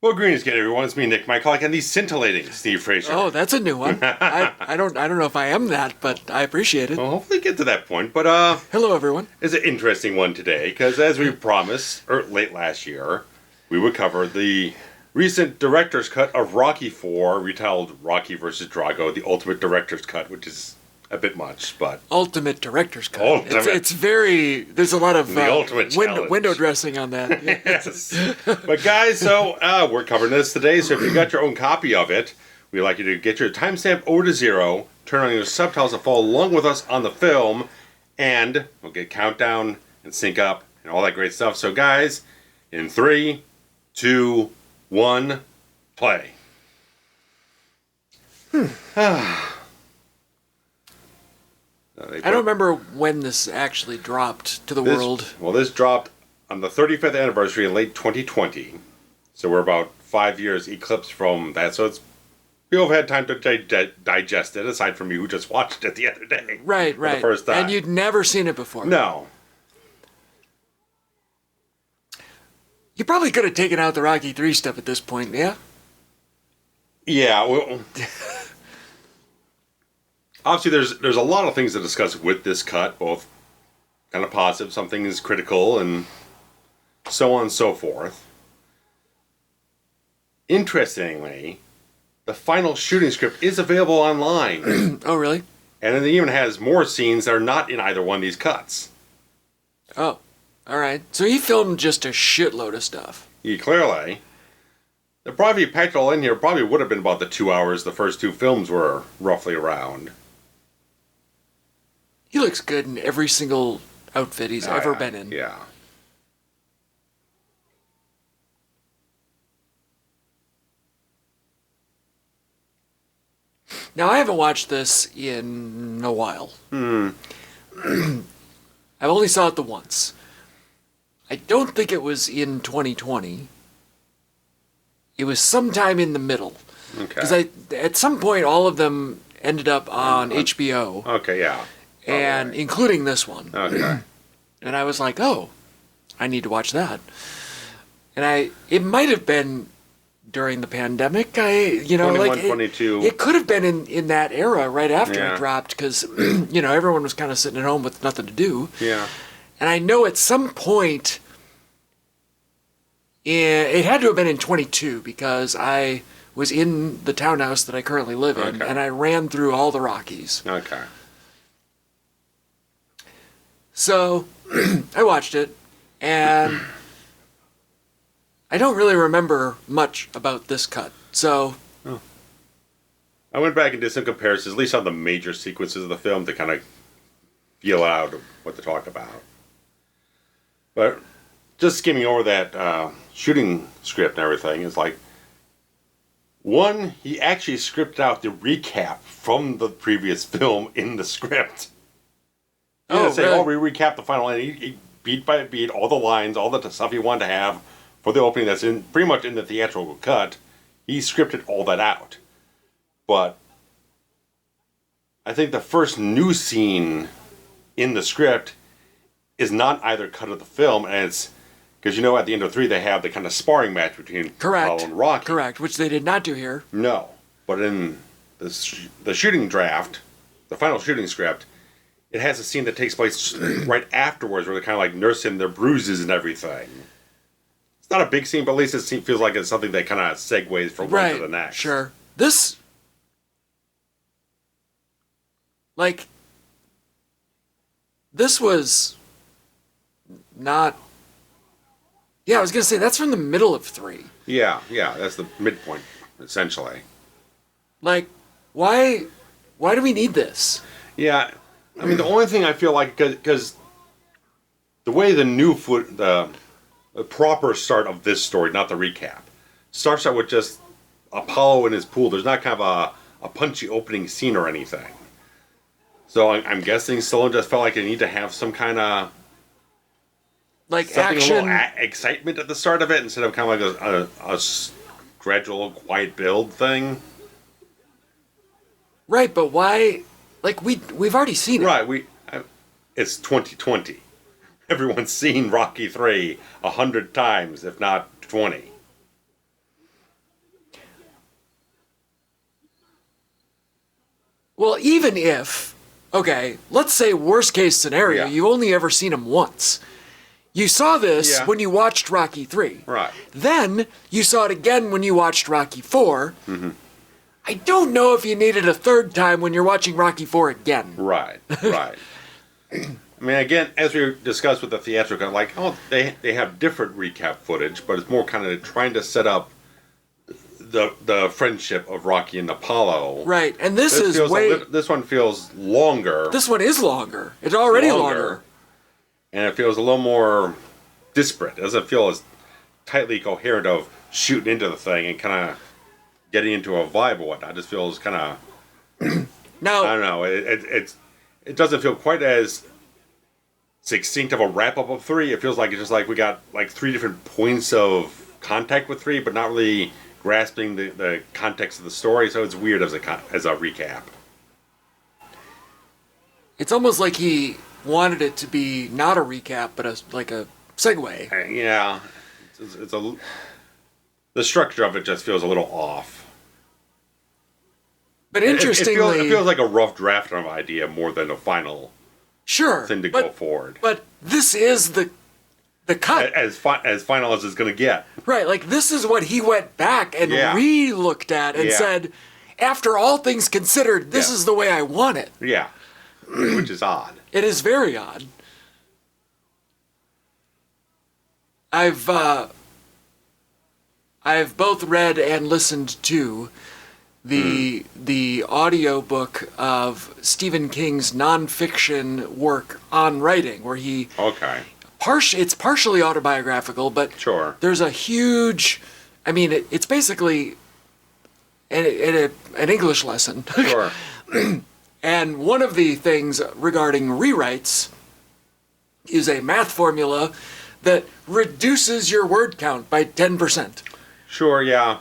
Well, greetings again, everyone. It's me, Nick Michael, and the scintillating Steve Fraser. Oh, that's a new one. I don't know if I am that, but I appreciate it. Well, hopefully get to that point. But Hello, everyone. it's an interesting one today because, as we promised late last year, we would cover the recent director's cut of Rocky IV, retitled Rocky vs. Drago, the ultimate director's cut, which is a bit much, but Ultimate director's cut. Ultimate. It's very. There's a lot of The ultimate challenge. window dressing on that. yes. But guys, so we're covering this today. So if you got your own copy of it, we'd like you to get your timestamp over to 0, turn on your subtitles and follow along with us on the film, and we'll get countdown and sync up and all that great stuff. So guys, in 3, 2, 1, play. I don't remember when this actually dropped to the world. Well, this dropped on the 35th anniversary in late 2020. So we're about 5 years eclipsed from that. So people have had time to digest it, aside from me who just watched it the other day. Right. For the first time. And you'd never seen it before. No. You probably could have taken out the Rocky 3 stuff at this point, yeah? Yeah, well... Obviously, there's a lot of things to discuss with this cut, both kind of positive, some things critical, and so on and so forth. Interestingly, the final shooting script is available online. Oh, really? And it even has more scenes that are not in either one of these cuts. Oh, all right. So he filmed just a shitload of stuff. Clearly. The probably packed it all in here probably would have been about the 2 hours the first two films were roughly around. He looks good in every single outfit he's ever been in. Yeah. Now, I haven't watched this in a while. I've only saw it the once. I don't think it was in 2020. It was sometime in the middle. Okay. Because at some point, all of them ended up on HBO. Okay, yeah. And Right. including this one. Okay. And I was like, oh, I need to watch that. And it might have been during the pandemic. 21, 22. It could have been in that era right after Yeah. it dropped because, everyone was kind of sitting at home with nothing to do. Yeah. And I know at some point, it had to have been in 22 because I was in the townhouse that I currently live in, Okay. and I ran through all the Rockies. Okay. So I watched it, and I don't really remember much about this cut. So I went back and did some comparisons, at least on the major sequences of the film, to kind of feel out what to talk about. But just skimming over that shooting script and everything, is like, one, he actually scripted out the recap from the previous film in the script. He didn't say, really? we recapped the final line. He beat by beat, all the lines, all the stuff he wanted to have for the opening that's pretty much in the theatrical cut. He scripted all that out. But I think the first new scene in the script is not either cut of the film, and it's because at the end of 3 they have the kind of sparring match between Apollo and Rocky. Correct, which they did not do here. No, but in the shooting draft, the final shooting script, it has a scene that takes place right afterwards where they're kind of like nursing their bruises and everything. It's not a big scene, but at least it feels like it's something that kind of segues from one to the next. Sure. This was not... Yeah, I was going to say, that's from the middle of 3. Yeah, that's the midpoint, essentially. Like, why do we need this? Yeah, I mean, the only thing I feel like, because the way the proper start of this story, not the recap, starts out with just Apollo in his pool. There's not kind of a punchy opening scene or anything. So I'm guessing Stallone just felt like they need to have some kind of action, a little excitement at the start of it instead of kind of like a gradual, quiet build thing. Right? But why? Like we've already seen it. Right. It's 2020. Everyone's seen Rocky 3 100 times, if not 20. Well, even if, okay, let's say worst case scenario, Yeah. you only ever seen him once. You saw this Yeah. when you watched Rocky 3. Right. Then you saw it again when you watched Rocky 4. I don't know if you need it a third time when you're watching Rocky 4 again. Right. Right. I mean, again, as we discussed with the theatrical, like, they have different recap footage, but it's more kind of trying to set up the friendship of Rocky and Apollo. Right, and this is way... This one feels longer. This one is longer. It's already longer. And it feels a little more disparate. It doesn't feel as tightly coherent of shooting into the thing and kind of getting into a vibe or whatnot. It just feels kind of... Now, I don't know. It doesn't feel quite as succinct of a wrap-up of 3. It feels like it's just like we got like 3 different points of contact with 3, but not really grasping the context of the story, so it's weird as a recap. it's almost like he wanted it to be not a recap, but like a segue. Yeah. The structure of it just feels a little off. But interestingly... It feels like a rough draft of idea more than a final thing to go forward. But this is the cut. As final as it's going to get. Right, like this is what he went back and re-looked at and said, after all things considered, this is the way I want it. Yeah, which is odd. It is very odd. I've both read and listened to the audiobook of Stephen King's nonfiction work on writing, where he... Okay. It's partially autobiographical, but there's a huge... I mean, it's basically an English lesson. Sure. And one of the things regarding rewrites is a math formula that reduces your word count by 10%. Sure, yeah.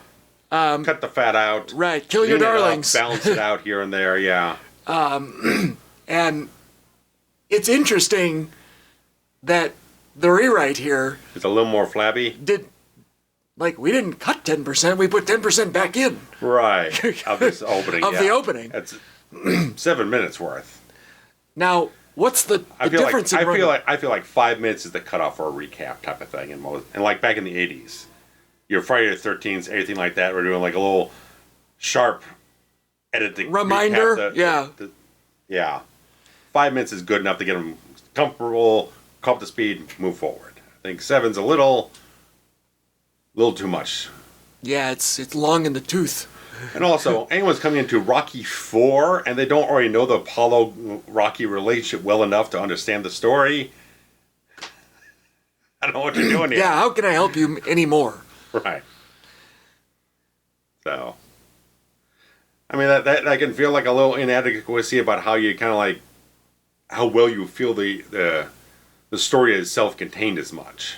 Cut the fat out. Right, kill your darlings. Balance it out here and there, yeah. And it's interesting that the rewrite here... It's a little more flabby. We didn't cut 10%, we put 10% back in. Right, of this opening. The opening. It's 7 minutes worth. Now, what's the difference? I feel like 5 minutes is the cutoff for a recap type of thing, and like back in the 80s, your Friday the 13th, anything like that, we're doing like a little sharp editing reminder. Recap yeah, 5 minutes is good enough to get them comfortable, come up to speed, move forward. I think 7's a little too much. Yeah, it's long in the tooth. And also, anyone's coming into Rocky 4 and they don't already know the Apollo-Rocky relationship well enough to understand the story, I don't know what you're doing here. Yeah, how can I help you anymore? Right. So, I mean, that can feel like a little inadequacy about how you kind of like, how well you feel the story is self-contained as much.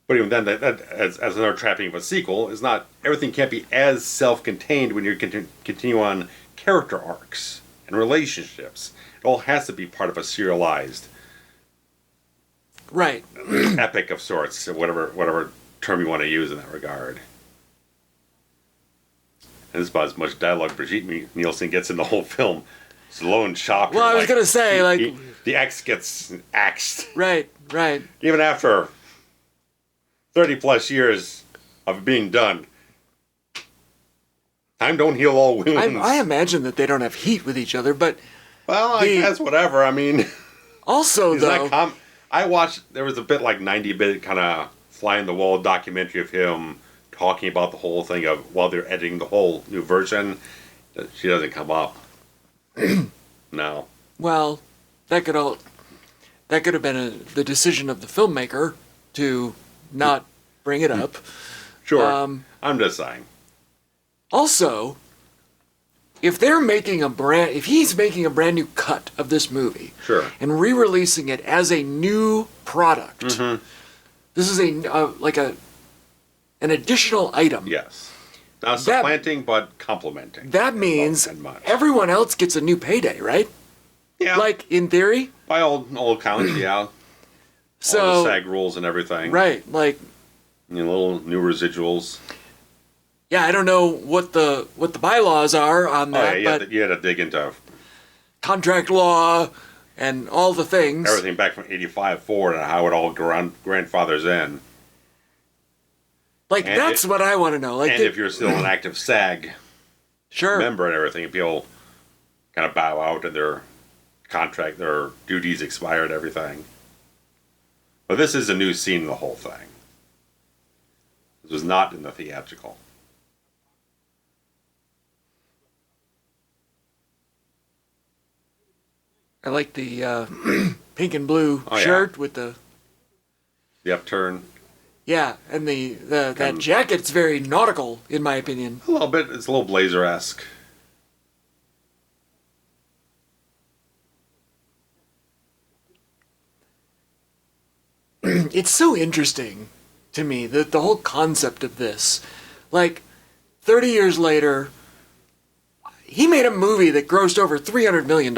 But even then, that as another trapping of a sequel, is not, everything can't be as self-contained when you continue on character arcs and relationships. It all has to be part of a serialized epic of sorts, whatever term you want to use in that regard. And this is about as much dialogue Brigitte Nielsen gets in the whole film. Stallone chopped. Well, I was gonna say, the X gets axed. Right. Even after 30 plus years of being done, time don't heal all wounds. I imagine that they don't have heat with each other, but I guess whatever. I mean, also though, I watched. There was a bit like 90-bit kind of fly in the wall documentary of him talking about the whole thing of while they're editing the whole new version. She doesn't come up. No. Well, that could have been the decision of the filmmaker to not bring it up. Sure. I'm just saying. Also, if he's making a brand new cut of this movie, and re-releasing it as a new product, this is an additional item. Yes. Not supplanting, but complementing. That means everyone else gets a new payday, right? Yeah. Like, in theory? By all accounts, yeah. So, all the SAG rules and everything. Right, like... Little new residuals. Yeah, I don't know what the bylaws are on Oh, that, yeah, but you had to dig into contract law and all the things. everything back from 85 forward and how it all grandfathers in. Like, And that's what I want to know. Like, And if you're still an active SAG sure. member and everything, people kind of bow out and their contract, their duties expire and everything. But this is a new scene in the whole thing. This was not in the theatrical. I like the pink and blue Oh, yeah. shirt with the upturn. yeah, and that jacket's very nautical in my opinion. A little bit. It's a little Blazer-esque. It's so interesting to me that the whole concept of this, like 30 years later, he made a movie that grossed over $300 million.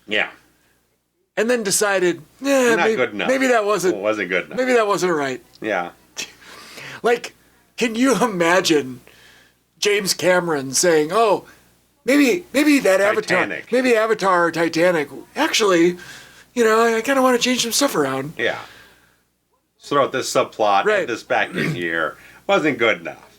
Yeah. And then decided, Not good enough. maybe that wasn't Well, it wasn't good enough. Maybe that wasn't right. Yeah. Like, can you imagine James Cameron saying, "Oh, maybe that Titanic. Avatar or Titanic, actually, I kind of want to change some stuff around." Yeah. Throw out this subplot, Right. add this back in here. Wasn't good enough.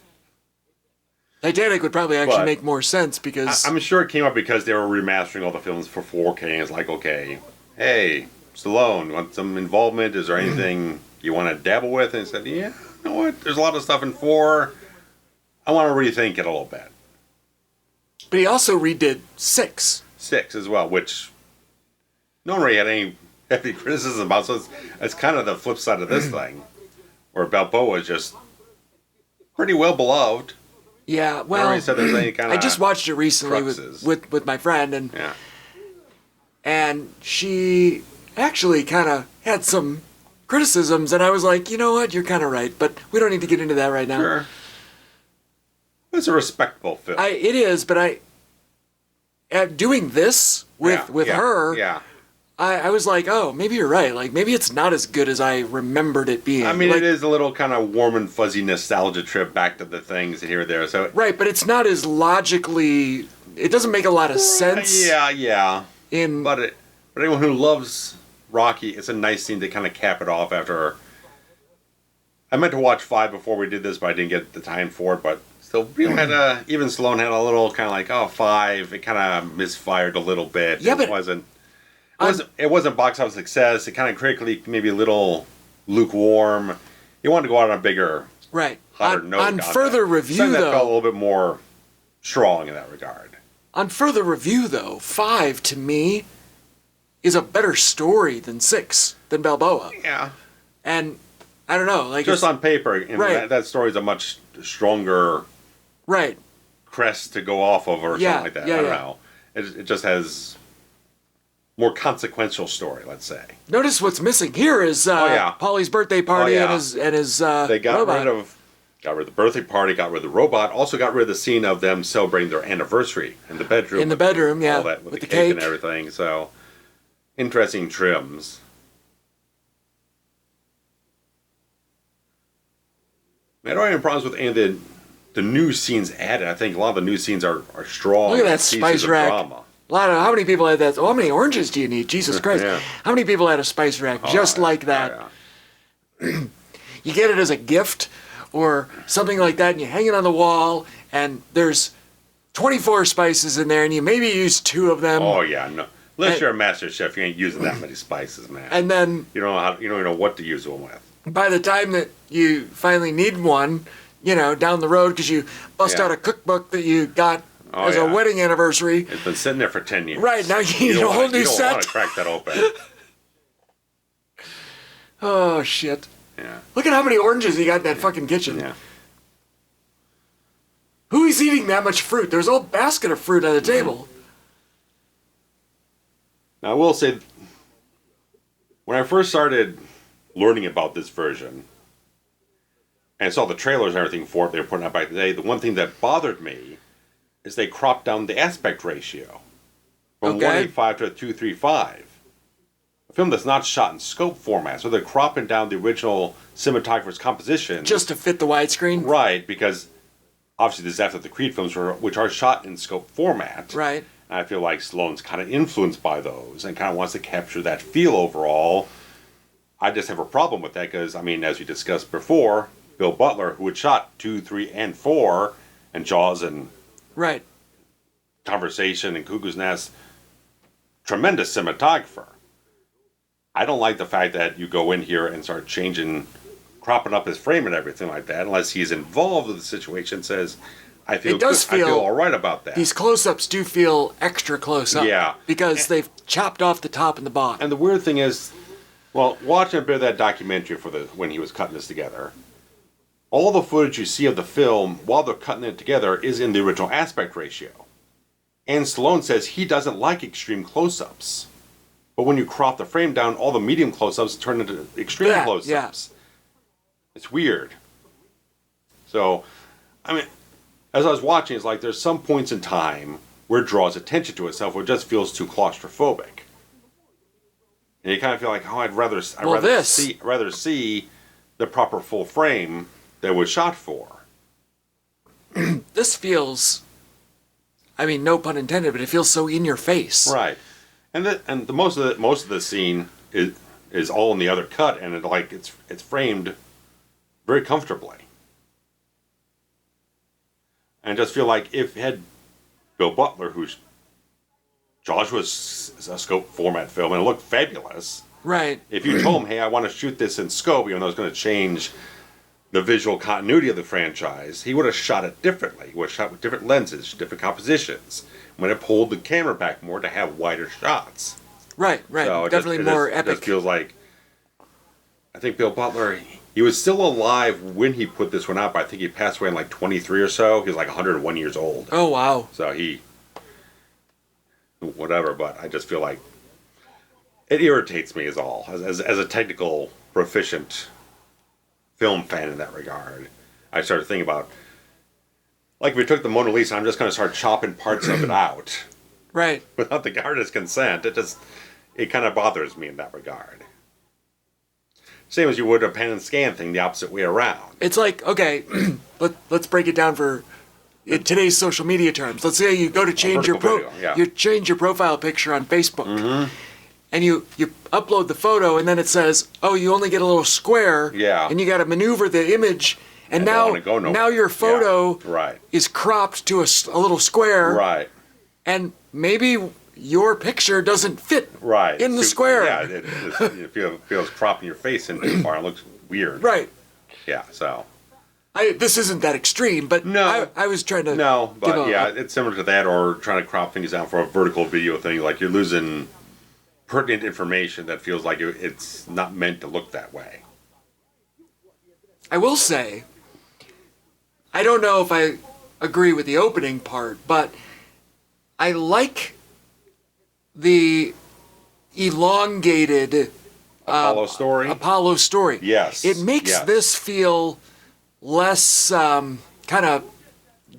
Titanic would probably actually But make more sense because I'm sure it came up because they were remastering all the films for 4K. And it's like, okay, hey, Stallone, want some involvement? Is there anything you want to dabble with? And he said, yeah, you know what? There's a lot of stuff in 4. I want to rethink it a little bit. but he also redid 6. 6 as well, which no one really had any heavy criticism about. So it's kind of the flip side of this thing, where Balboa is just pretty well beloved. Yeah, I well, already said there's any kind I of just watched it recently cruxes. with my friend, and Yeah. and she actually kind of had some criticisms, and I was like, you know what, you're kind of right, but we don't need to get into that right now. Sure. It's a respectable film. It is, but doing this with her, Yeah. I was like, oh, maybe you're right. Like, maybe it's not as good as I remembered it being. I mean, like, it is a little kind of warm and fuzzy nostalgia trip back to the things here or there. So right, but it's not as logically. It doesn't make a lot of sense. Yeah. In But anyone who loves Rocky, it's a nice scene to kind of cap it off after. I meant to watch 5 before we did this, but I didn't get the time for it. But still, even Stallone had a little kind of like, 5. It kind of misfired a little bit. Yeah, but It wasn't box office success. It kind of critically maybe a little lukewarm. You wanted to go out on a bigger, right hotter note. on further review Something that though. felt a little bit more strong in that regard. On further review though, 5 to me is a better story than 6 than Balboa, Yeah. and I don't know, like Just it's- on paper, Right. that story's a much stronger right. crest to go off of or Yeah, something like that. yeah, I don't yeah. know. It just has more consequential story, let's say. Notice what's missing here is yeah. Polly's birthday party Oh, yeah. and his They got robot. got rid of the birthday party, got rid of the robot, also got rid of the scene of them celebrating their anniversary in the bedroom. In the bedroom, yeah, All that with with the the cake and cake. everything. So interesting trims. I don't have any problems with any of the new scenes added. I think a lot of the new scenes are strong. Look at that pieces spice of rack. drama. How many people had that? Oh, how many oranges do you need? Jesus Christ. Yeah. How many people had a spice rack just Oh, like that? yeah. You get it as a gift or something like that, and you hang it on the wall, and there's 24 spices in there, and you maybe use 2 of them. Oh yeah, no. Unless And- you're a master chef, you ain't using that many spices, man. And then you don't know how. You don't even know what to use them with. by the time that you finally need one, down the road, because you bust Yeah. out a cookbook that you got Oh, as a yeah. wedding anniversary. It's been sitting there for 10 years. Right, now you need a whole new You don't want set. to crack that open. Oh, shit. Yeah. Look at how many oranges you got in that fucking kitchen. Yeah. Who is eating that much fruit? There's a whole basket of fruit on the table. Now, I will say, when I first started learning about this version, and saw the trailers and everything for it they were putting out back in the day, the one thing that bothered me is they cropped down the aspect ratio from Okay. 185 to 235. A film that's not shot in scope format, so they're cropping down the original cinematographer's composition. Just to fit the widescreen. Right, because obviously this is after the Creed films, which are shot in scope format. Right. And I feel like Stallone's kind of influenced by those and kind of wants to capture that feel overall. I just have a problem with that because, I mean, as we discussed before, Bill Butler, who had shot 2, 3, and 4, and Jaws and Right. Conversation and Cuckoo's Nest, tremendous cinematographer. I don't like the fact that you go in here and start changing, cropping up his frame and everything like that, unless he's involved with the situation, says, I feel It does good. I feel feel all right about that. These close-ups do feel extra close up. Yeah. Because they've chopped off the top and the bottom. And the weird thing is, well, watching a bit of that documentary when he was cutting this together, all the footage you see of the film while they're cutting it together is in the original aspect ratio. And Stallone says he doesn't like extreme close-ups. But when you crop the frame down, all the medium close-ups turn into extreme close-ups. Yeah. It's weird. So, I mean, as I was watching, it's like there's some points in time where it draws attention to itself where it just feels too claustrophobic. And you kind of feel like, oh, I'd rather see the proper full frame that was shot for. This feels, I mean, no pun intended, but it feels so in your face. Right. And most of the scene is all in the other cut, and it's framed very comfortably. And I just feel like if had Bill Butler, who's Jaws was a scope format film and it looked fabulous. Right. If you told him, hey, I want to shoot this in scope, even though it's going to change the visual continuity of the franchise, he would have shot it differently. He would have shot with different lenses, different compositions. When it pulled the camera back more to have wider shots. Right. So definitely more epic. It just feels like, I think Bill Butler, he was still alive when he put this one out, but I think he passed away in like 23 or so. He was like 101 years old. Oh, wow. So whatever, but I just feel like it irritates me as a technical proficient film fan in that regard. I started thinking about, like if we took the Mona Lisa, I'm just going to start chopping parts of it out. Right. Without the artist's consent. It kind of bothers me in that regard. Same as you would a pan and scan thing, the opposite way around. It's like, okay, let's break it down for in today's social media terms. Let's say you go to change you change your profile picture on Facebook, and you upload the photo, and then it says, oh, you only get a little square, and you got to maneuver the image, and now your photo is cropped to a little square, right? And maybe your picture doesn't fit in the square. Yeah, it feels cropping your face in too far. It looks weird. Right. Yeah, so. This isn't that extreme, but no, I was trying to... No, but it's similar to that, or trying to crop things down for a vertical video thing. Like you're losing pertinent information that feels like it's not meant to look that way. I will say, I don't know if I agree with the opening part, but I like the elongated Apollo story. Yes. It makes this feel less kind of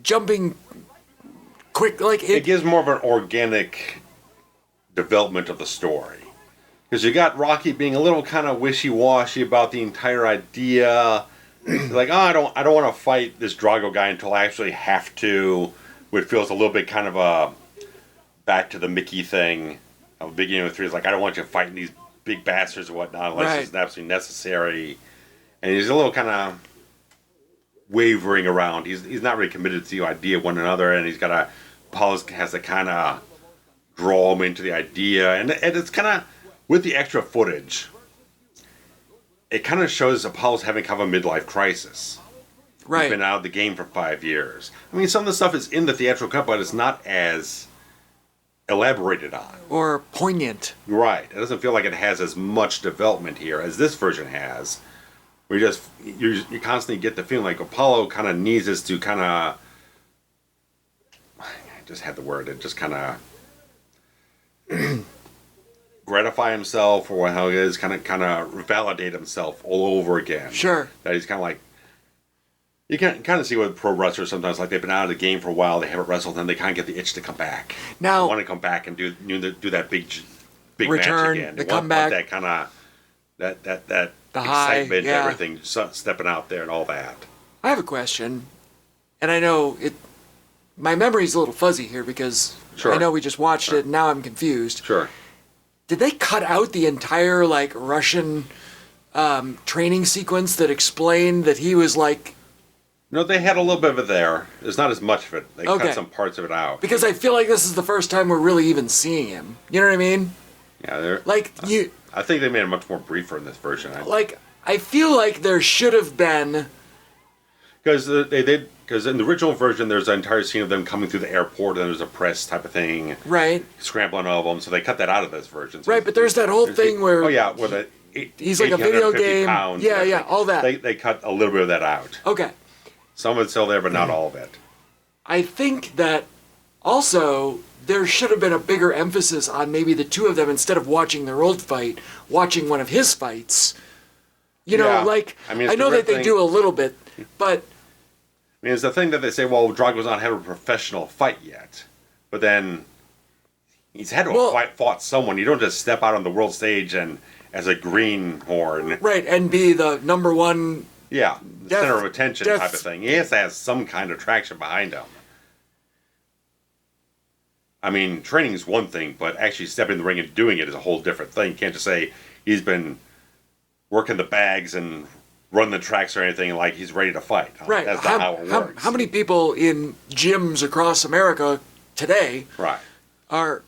jumping quick. Like it gives more of an organic development of the story. Because you got Rocky being a little kind of wishy-washy about the entire idea. Like, oh, I don't want to fight this Drago guy until I actually have to. Which feels a little bit kind of a back to the Mickey thing. At the beginning of 3 is like, I don't want you fighting these big bastards or whatnot unless it's absolutely necessary. And he's a little kind of wavering around. He's not really committed to the idea of one another, and Paul has to kind of draw him into the idea. And it's kind of, with the extra footage, it kind of shows Apollo's having kind of a midlife crisis. Right. He's been out of the game for 5 years. I mean, some of the stuff is in the theatrical cut, but it's not as elaborated on. Or poignant. Right. It doesn't feel like it has as much development here as this version has. Where you constantly get the feeling like Apollo kind of needs us to kind of, I just had the word, it just kind of gratify himself, or how it is, kind of validate himself all over again. Sure. That he's kind of like, you can kind of see with pro wrestlers sometimes, like they've been out of the game for a while, they haven't wrestled, and they kind of get the itch to come back. Now, they want to come back and do that big return, match again. The comeback. Want that kind of, that the excitement, high, everything, stepping out there and all that. I have a question, and I know it. My memory's a little fuzzy here because Sure. I know we just watched it and now I'm confused. Sure. Did they cut out the entire like Russian training sequence that explained that he was like? No, they had a little bit of it there. There's not as much of it. They Okay. cut some parts of it out. Because I feel like this is the first time we're really even seeing him. You know what I mean? Yeah, they're Like you. I think they made it much more briefer in this version. Like I feel like there should have been. Because because in the original version, there's an entire scene of them coming through the airport, and there's a press type of thing, Right. scrambling all of them. So they cut that out of this version. So Right, but there's that whole thing where. oh yeah, where the he's like a video 850 game. pounds Yeah, and yeah, everything. all that. They cut a little bit of that out. Okay. Some of it's still there, but not all of it. I think that also there should have been a bigger emphasis on maybe the two of them instead of watching their old fight, watching one of his fights. You know, Yeah. like I mean, I it's know the that weird they thing. do a little bit, but I mean, it's the thing that they say, well, Drago's not had a professional fight yet. But then he's had to have fought someone. You don't just step out on the world stage and as a greenhorn. right, and be the number one. Yeah, the center of attention death- type of thing. He has to have some kind of traction behind him. I mean, training is one thing, but actually stepping in the ring and doing it is a whole different thing. You can't just say he's been working the bags and run the tracks or anything like he's ready to fight. Right. That's not how it works. How many people in gyms across America today Right. are,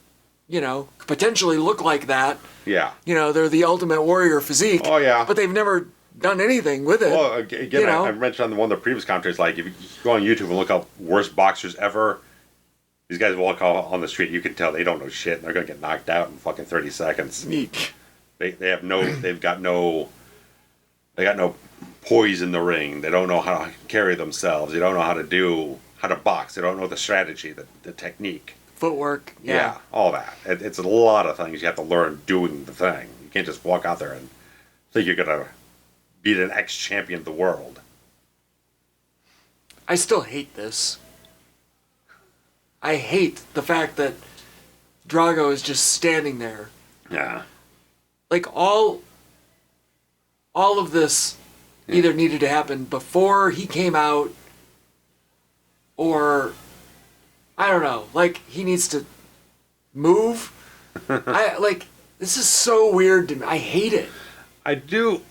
you know, potentially look like that? Yeah. You know, they're the ultimate warrior physique. Oh, yeah. But they've never done anything with it. Well, again, you know? I mentioned on one of the previous commentaries, like, if you go on YouTube and look up worst boxers ever, these guys walk out on the street, you can tell they don't know shit, and they're going to get knocked out in fucking 30 seconds. Neat. They have no, they got no poise in the ring. They don't know how to carry themselves. They don't know how to box. They don't know the strategy, the technique. Footwork. Yeah, all that. It's a lot of things you have to learn doing the thing. You can't just walk out there and think you're going to beat an ex-champion of the world. I still hate this. I hate the fact that Drago is just standing there. Yeah. Like all of this either needed to happen before he came out or I don't know, like he needs to move. This is so weird to me. I hate it. I do,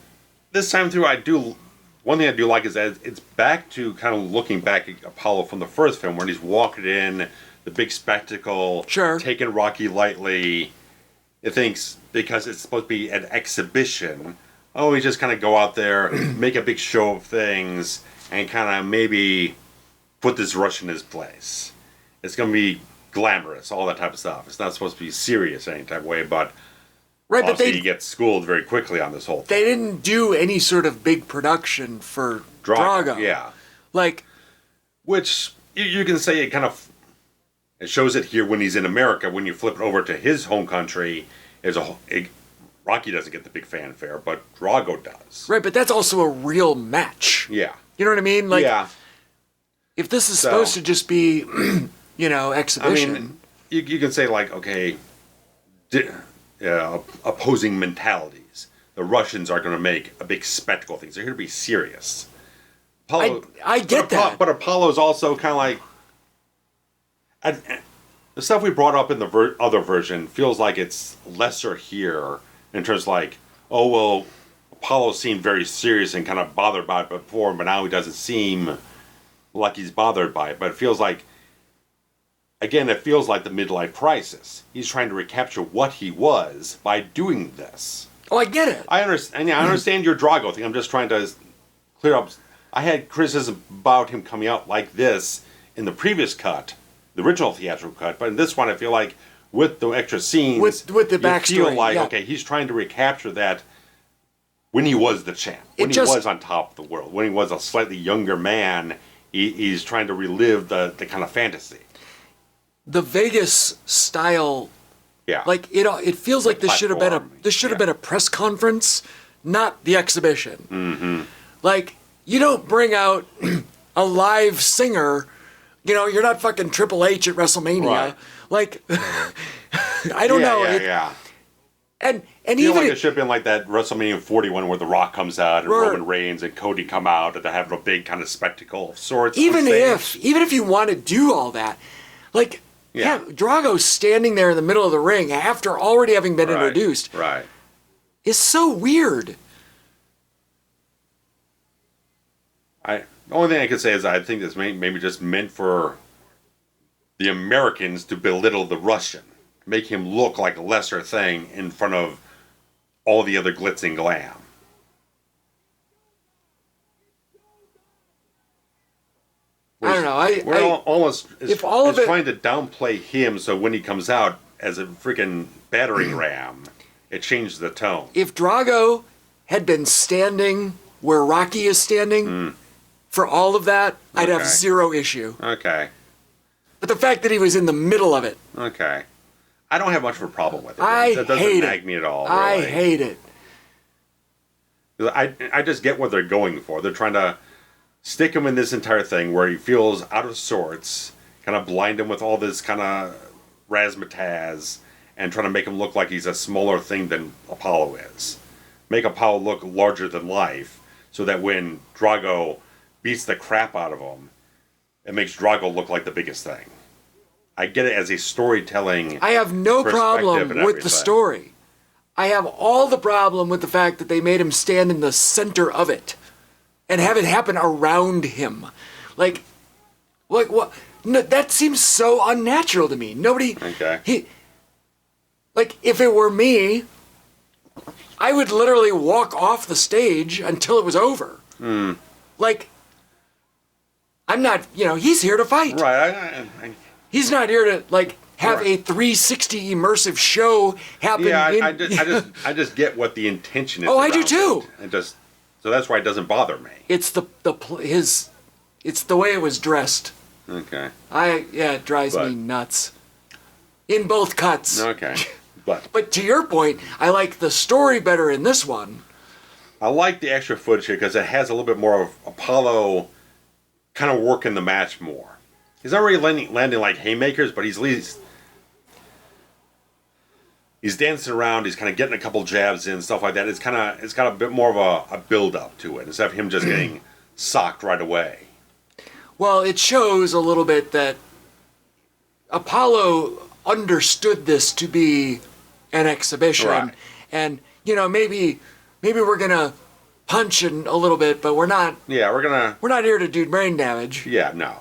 this time through, one thing I do like is that it's back to kind of looking back at Apollo from the first film when he's walking in, the big spectacle, Sure. taking Rocky lightly. It thinks because it's supposed to be an exhibition, we just kind of go out there, make a big show of things, and kind of maybe put this Russian in his place. It's going to be glamorous, all that type of stuff. It's not supposed to be serious in any type of way, but Right, but obviously you get schooled very quickly on this whole thing. they didn't do any sort of big production for Drago. Yeah. Like, Which you can say it shows it here when he's in America. When you flip it over to his home country, Rocky doesn't get the big fanfare, but Drago does. right, but that's also a real match. Yeah. You know what I mean? Like, yeah. if this is supposed to just be, you know, I exhibition. mean, you can say like, okay, opposing mentalities. The Russians are going to make a big spectacle of things. They're here to be serious. I get that. But Apollo's also kind of like... the stuff we brought up in the other version feels like it's lesser here in terms of like, oh, well, Apollo seemed very serious and kind of bothered by it before, but now he doesn't seem like he's bothered by it. But it feels like, again, it feels like the midlife crisis. He's trying to recapture what he was by doing this. Oh, I get it. I understand your Drago thing. I'm just trying to clear up. I had criticism about him coming out like this in the previous cut, the original theatrical cut, but in this one I feel like with the extra scenes, With the backstory, you feel like, yeah. okay, he's trying to recapture that when he was the champ, when he was on top of the world, when he was a slightly younger man, he's trying to relive the kind of fantasy. The Vegas style, Yeah. like it feels like this should have been platform, been a press conference, not the exhibition. Mm-hmm. Like, you don't bring out a live singer. You know, you're not fucking Triple H at WrestleMania. Right. Like, I don't know. Yeah. And feel even like it should have been like that WrestleMania 41 where The Rock comes out and Roman Reigns and Cody come out and they're having a big kind of spectacle of sorts. even if you want to do all that, like Drago standing there in the middle of the ring after already having been introduced, is so weird. The only thing I can say is I think this maybe just meant for the Americans to belittle the Russian, make him look like a lesser thing in front of all the other glitz and glam. I don't know. We're almost it, trying to downplay him, so when he comes out as a freaking battering ram, it changes the tone. If Drago had been standing where Rocky is standing for all of that, I'd have zero issue. Okay. But the fact that he was in the middle of it. Okay. I don't have much of a problem with it. That doesn't nag me at all. Really. I hate it. I just get what they're going for. They're trying to stick him in this entire thing where he feels out of sorts, kind of blind him with all this kind of razzmatazz, and trying to make him look like he's a smaller thing than Apollo is. Make Apollo look larger than life, so that when Drago beats the crap out of him, it makes Drago look like the biggest thing. I get it as a storytelling. I have no problem with the story. I have all the problem with the fact that they made him stand in the center of it and have it happen around him. Like what? No, that seems so unnatural to me. Nobody. Okay. If it were me, I would literally walk off the stage until it was over. I'm not. He's here to fight. Right. He's not here to have a 360 immersive show happen. Yeah, I just get what the intention is. Oh, I do too. So that's why it doesn't bother me. It's the way it was dressed. Okay. It drives me nuts. In both cuts. Okay. But to your point, I like the story better in this one. I like the extra footage here because it has a little bit more of Apollo kind of working the match more. He's not really landing like haymakers, but he's dancing around. He's kind of getting a couple jabs in, stuff like that. It's got a bit more of a build up to it instead of him just getting socked right away. Well, it shows a little bit that Apollo understood this to be an exhibition, and maybe we're gonna punch in a little bit, but we're not. Yeah, we're not here to do brain damage. Yeah, no.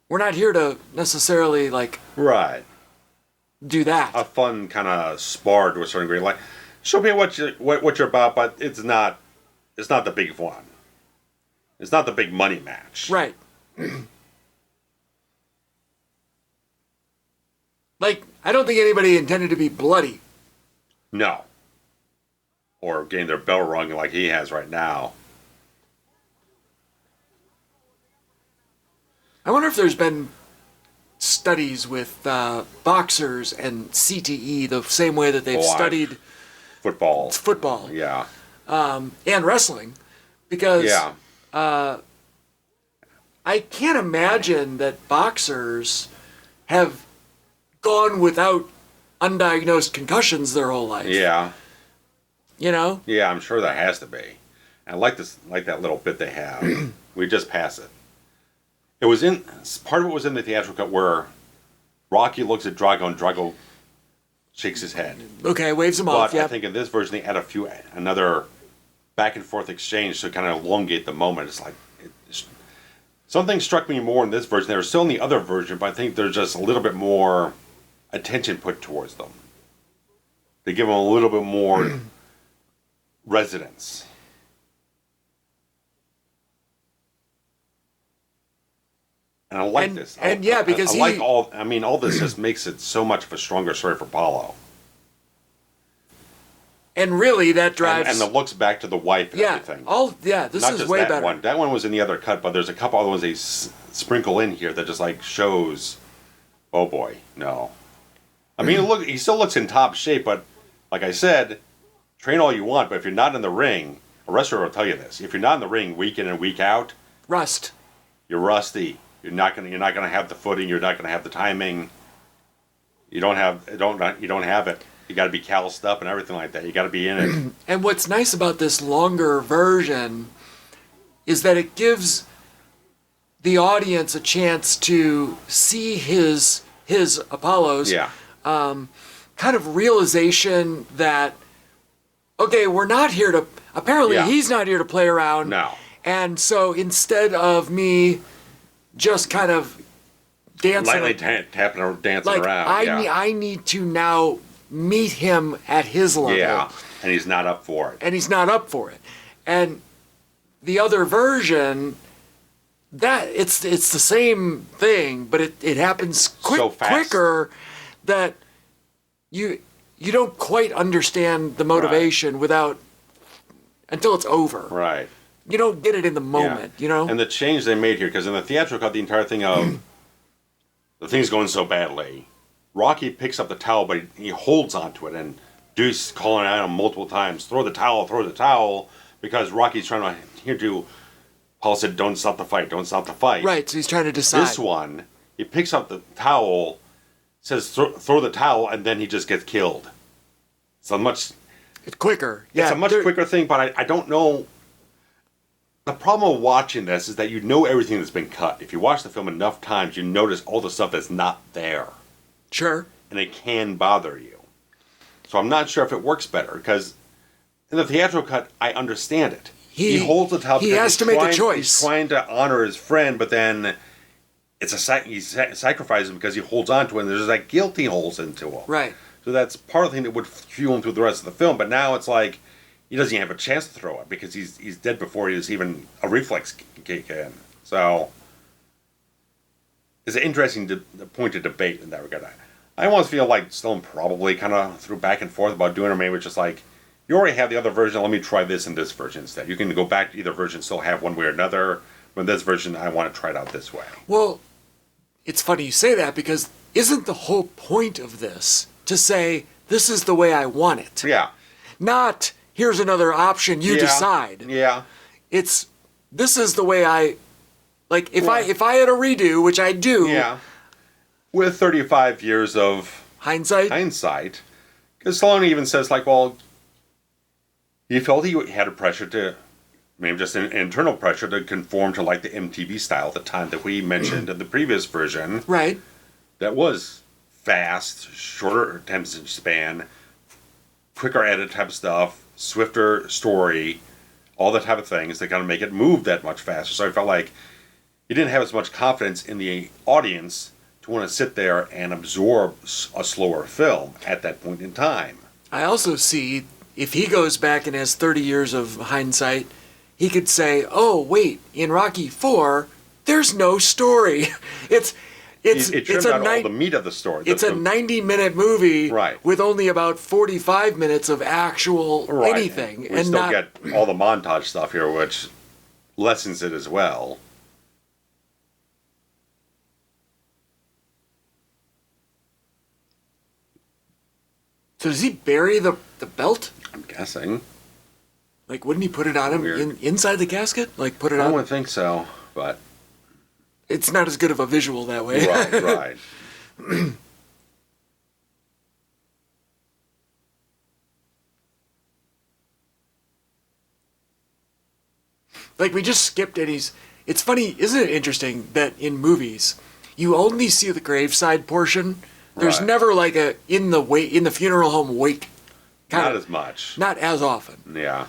We're not here to necessarily do that. A fun kind of spar to a certain degree, show me what you're about, but it's not the big one. It's not the big money match. Right. I don't think anybody intended to be bloody. No. Or getting their bell rung like he has right now. I wonder if there's been studies with boxers and CTE the same way that they've studied football. Yeah. And wrestling. Because I can't imagine that boxers have gone without undiagnosed concussions their whole life. Yeah. Yeah, I'm sure there has to be. I like that little bit they have. We just pass it. Part of it was in the theatrical cut where Rocky looks at Drago and Drago shakes his head. Okay, waves him off. But I think in this version they add another back and forth exchange to kind of elongate the moment. Something struck me more in this version. They were still in the other version, but I think there's just a little bit more attention put towards them. They give them a little bit more resonance. And I like this. Because all this just makes it so much of a stronger story for Apollo. And really, that drives... And the looks back to the wife and everything. This Not is just way that better. One. That one was in the other cut, but there's a couple other ones they sprinkle in here that just shows, oh boy, no. I mean, he still looks in top shape, but like I said, train all you want, but if you're not in the ring, a wrestler will tell you this. If you're not in the ring week in and week out... Rust. You're rusty. You're not gonna have the footing. You're not gonna have the timing. You don't have it. You got to be calloused up and everything like that. You got to be in it. And what's nice about this longer version is that it gives the audience a chance to see his Apollo's kind of realization that, okay, we're not here to, apparently he's not here to play around. No. And so instead of me just kind of dancing, lightly tapping or dancing like, around. I need to now meet him at his level. Yeah, and he's not up for it. And the other version, that it's the same thing, but it happens so fast. quicker that you don't quite understand the motivation until it's over. Right. You don't get it in the moment, you know? And the change they made here, because in the theatrical cut, the entire thing of the thing's going so badly, Rocky picks up the towel, but he holds onto it, and Deuce calling out him multiple times, throw the towel, because Rocky's trying to Paul said, don't stop the fight. Right, so he's trying to decide. This one, he picks up the towel, says throw the towel, and then he just gets killed. It's quicker. Yeah, it's a much quicker thing, but I don't know. The problem with watching this is that you know everything that's been cut. If you watch the film enough times, you notice all the stuff that's not there. Sure. And it can bother you. So I'm not sure if it works better, because in the theatrical cut, I understand it. He holds the towel. He has to make a choice. He's trying to honor his friend, but then he sacrifices him because he holds on to it, and there's that guilt he holds into him. Right. So that's part of the thing that would fuel him through the rest of the film. But now it's like he doesn't even have a chance to throw it because he's dead before he's even a reflex kick in. So it's an interesting point of debate in that regard. I almost feel like Stallone probably kind of threw back and forth about doing it, or maybe it's just like, you already have the other version, let me try this and this version instead. You can go back to either version, still have one way or another, but this version, I want to try it out this way. Well, it's funny you say that, because isn't the whole point of this to say, this is the way I want it? Yeah. Not, here's another option, you decide. Yeah. It's, this is the way I, like, if I had a redo, which I do. Yeah. With 35 years of hindsight, because Stallone even says, like, well, he felt he had a pressure to, maybe just an internal pressure to conform to, like, the MTV style at the time that we mentioned in the previous version. Right. That was fast, shorter attention span, quicker edit type of stuff, swifter story, all that type of things that kind of make it move that much faster. So I felt like he didn't have as much confidence in the audience to want to sit there and absorb a slower film at that point in time. I also see, if he goes back and has 30 years of hindsight, he could say, oh, wait, in Rocky IV, there's no story. It trimmed out all the meat of the story. It's a 90-minute movie right. with only about 45 minutes of actual anything. We still get all the montage stuff here, which lessens it as well. So does he bury the belt? I'm guessing. Like, wouldn't he put it on him inside the casket? Like, put it on? I wouldn't think so, but... It's not as good of a visual that way. Right. Like, we just skipped and it's funny, isn't it interesting that in movies, you only see the graveside portion. There's never like in the funeral home wake. Not as much. Not as often. Yeah.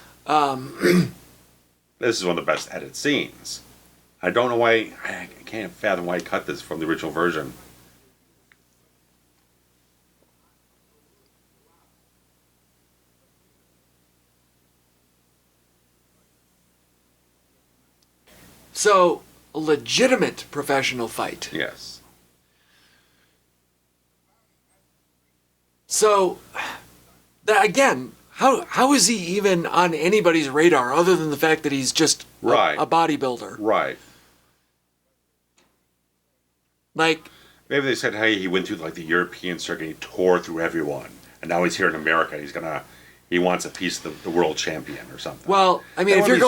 This is one of the best edited scenes. I don't know why, I can't fathom why I cut this from the original version. So, a legitimate professional fight. Yes. So, again, how is he even on anybody's radar other than the fact that he's just a bodybuilder? Right. Like, maybe they said, hey, he went through like the European circuit, he tore through everyone, and now he's here in America. He wants a piece of the world champion or something. Well, I mean, if you're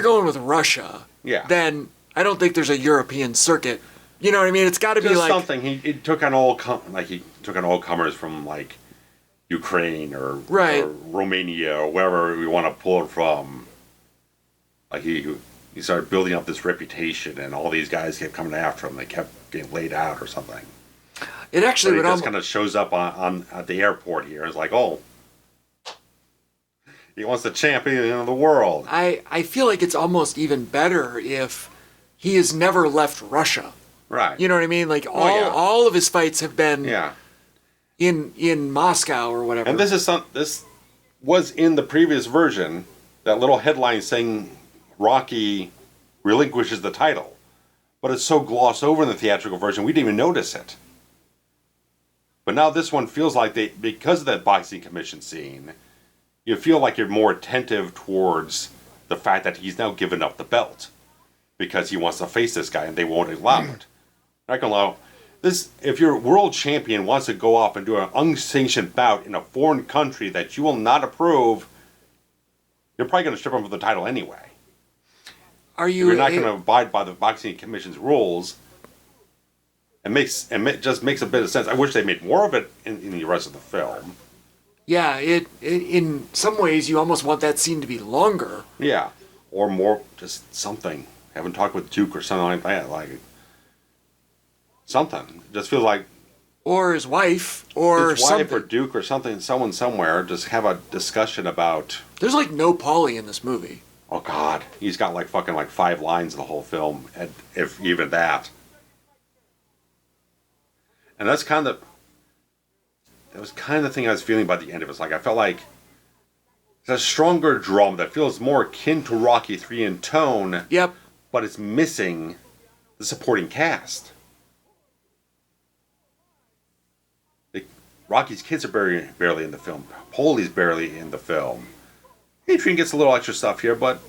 going with Russia, then I don't think there's a European circuit. You know what I mean? It's got to be like something. He took on all comers from like Ukraine or, Right. or Romania or wherever we want to pull it from. Like he started building up this reputation, and all these guys kept coming after him. They kept getting laid out or something. It actually But would he just almost kind of shows up on at the airport here. It's like, oh, he wants the champion of the world. I feel like it's almost even better if he has never left Russia. Right. You know what I mean? Like yeah. all of his fights have been Yeah. in Moscow or whatever. And this was in the previous version. That little headline saying Rocky relinquishes the title, but it's so glossed over in the theatrical version we didn't even notice it. But now this one feels like because of that boxing commission scene, you feel like you're more attentive towards the fact that he's now given up the belt because he wants to face this guy and they won't allow it. Not gonna allow this. If your world champion wants to go off and do an unsanctioned bout in a foreign country that you will not approve, you're probably going to strip him of the title anyway. You're not going to abide by the boxing commission's rules. It just makes a bit of sense. I wish they made more of it in the rest of the film. Yeah, it in some ways you almost want that scene to be longer. Yeah, or more, just something. Have him talk with Duke or something like that. Like something. It just feels like. Or his wife, or his wife something. or Duke or something. Someone somewhere. Just have a discussion about. There's like no Paulie in this movie. Oh God, he's got like 5 lines in the whole film, if even that. And that was kind of the thing I was feeling by the end of it. It's like I felt like it's a stronger drum that feels more akin to Rocky 3 in tone. Yep. But it's missing the supporting cast. Rocky's kids are barely in the film. Paulie's barely in the film. Adrian gets a little extra stuff here, but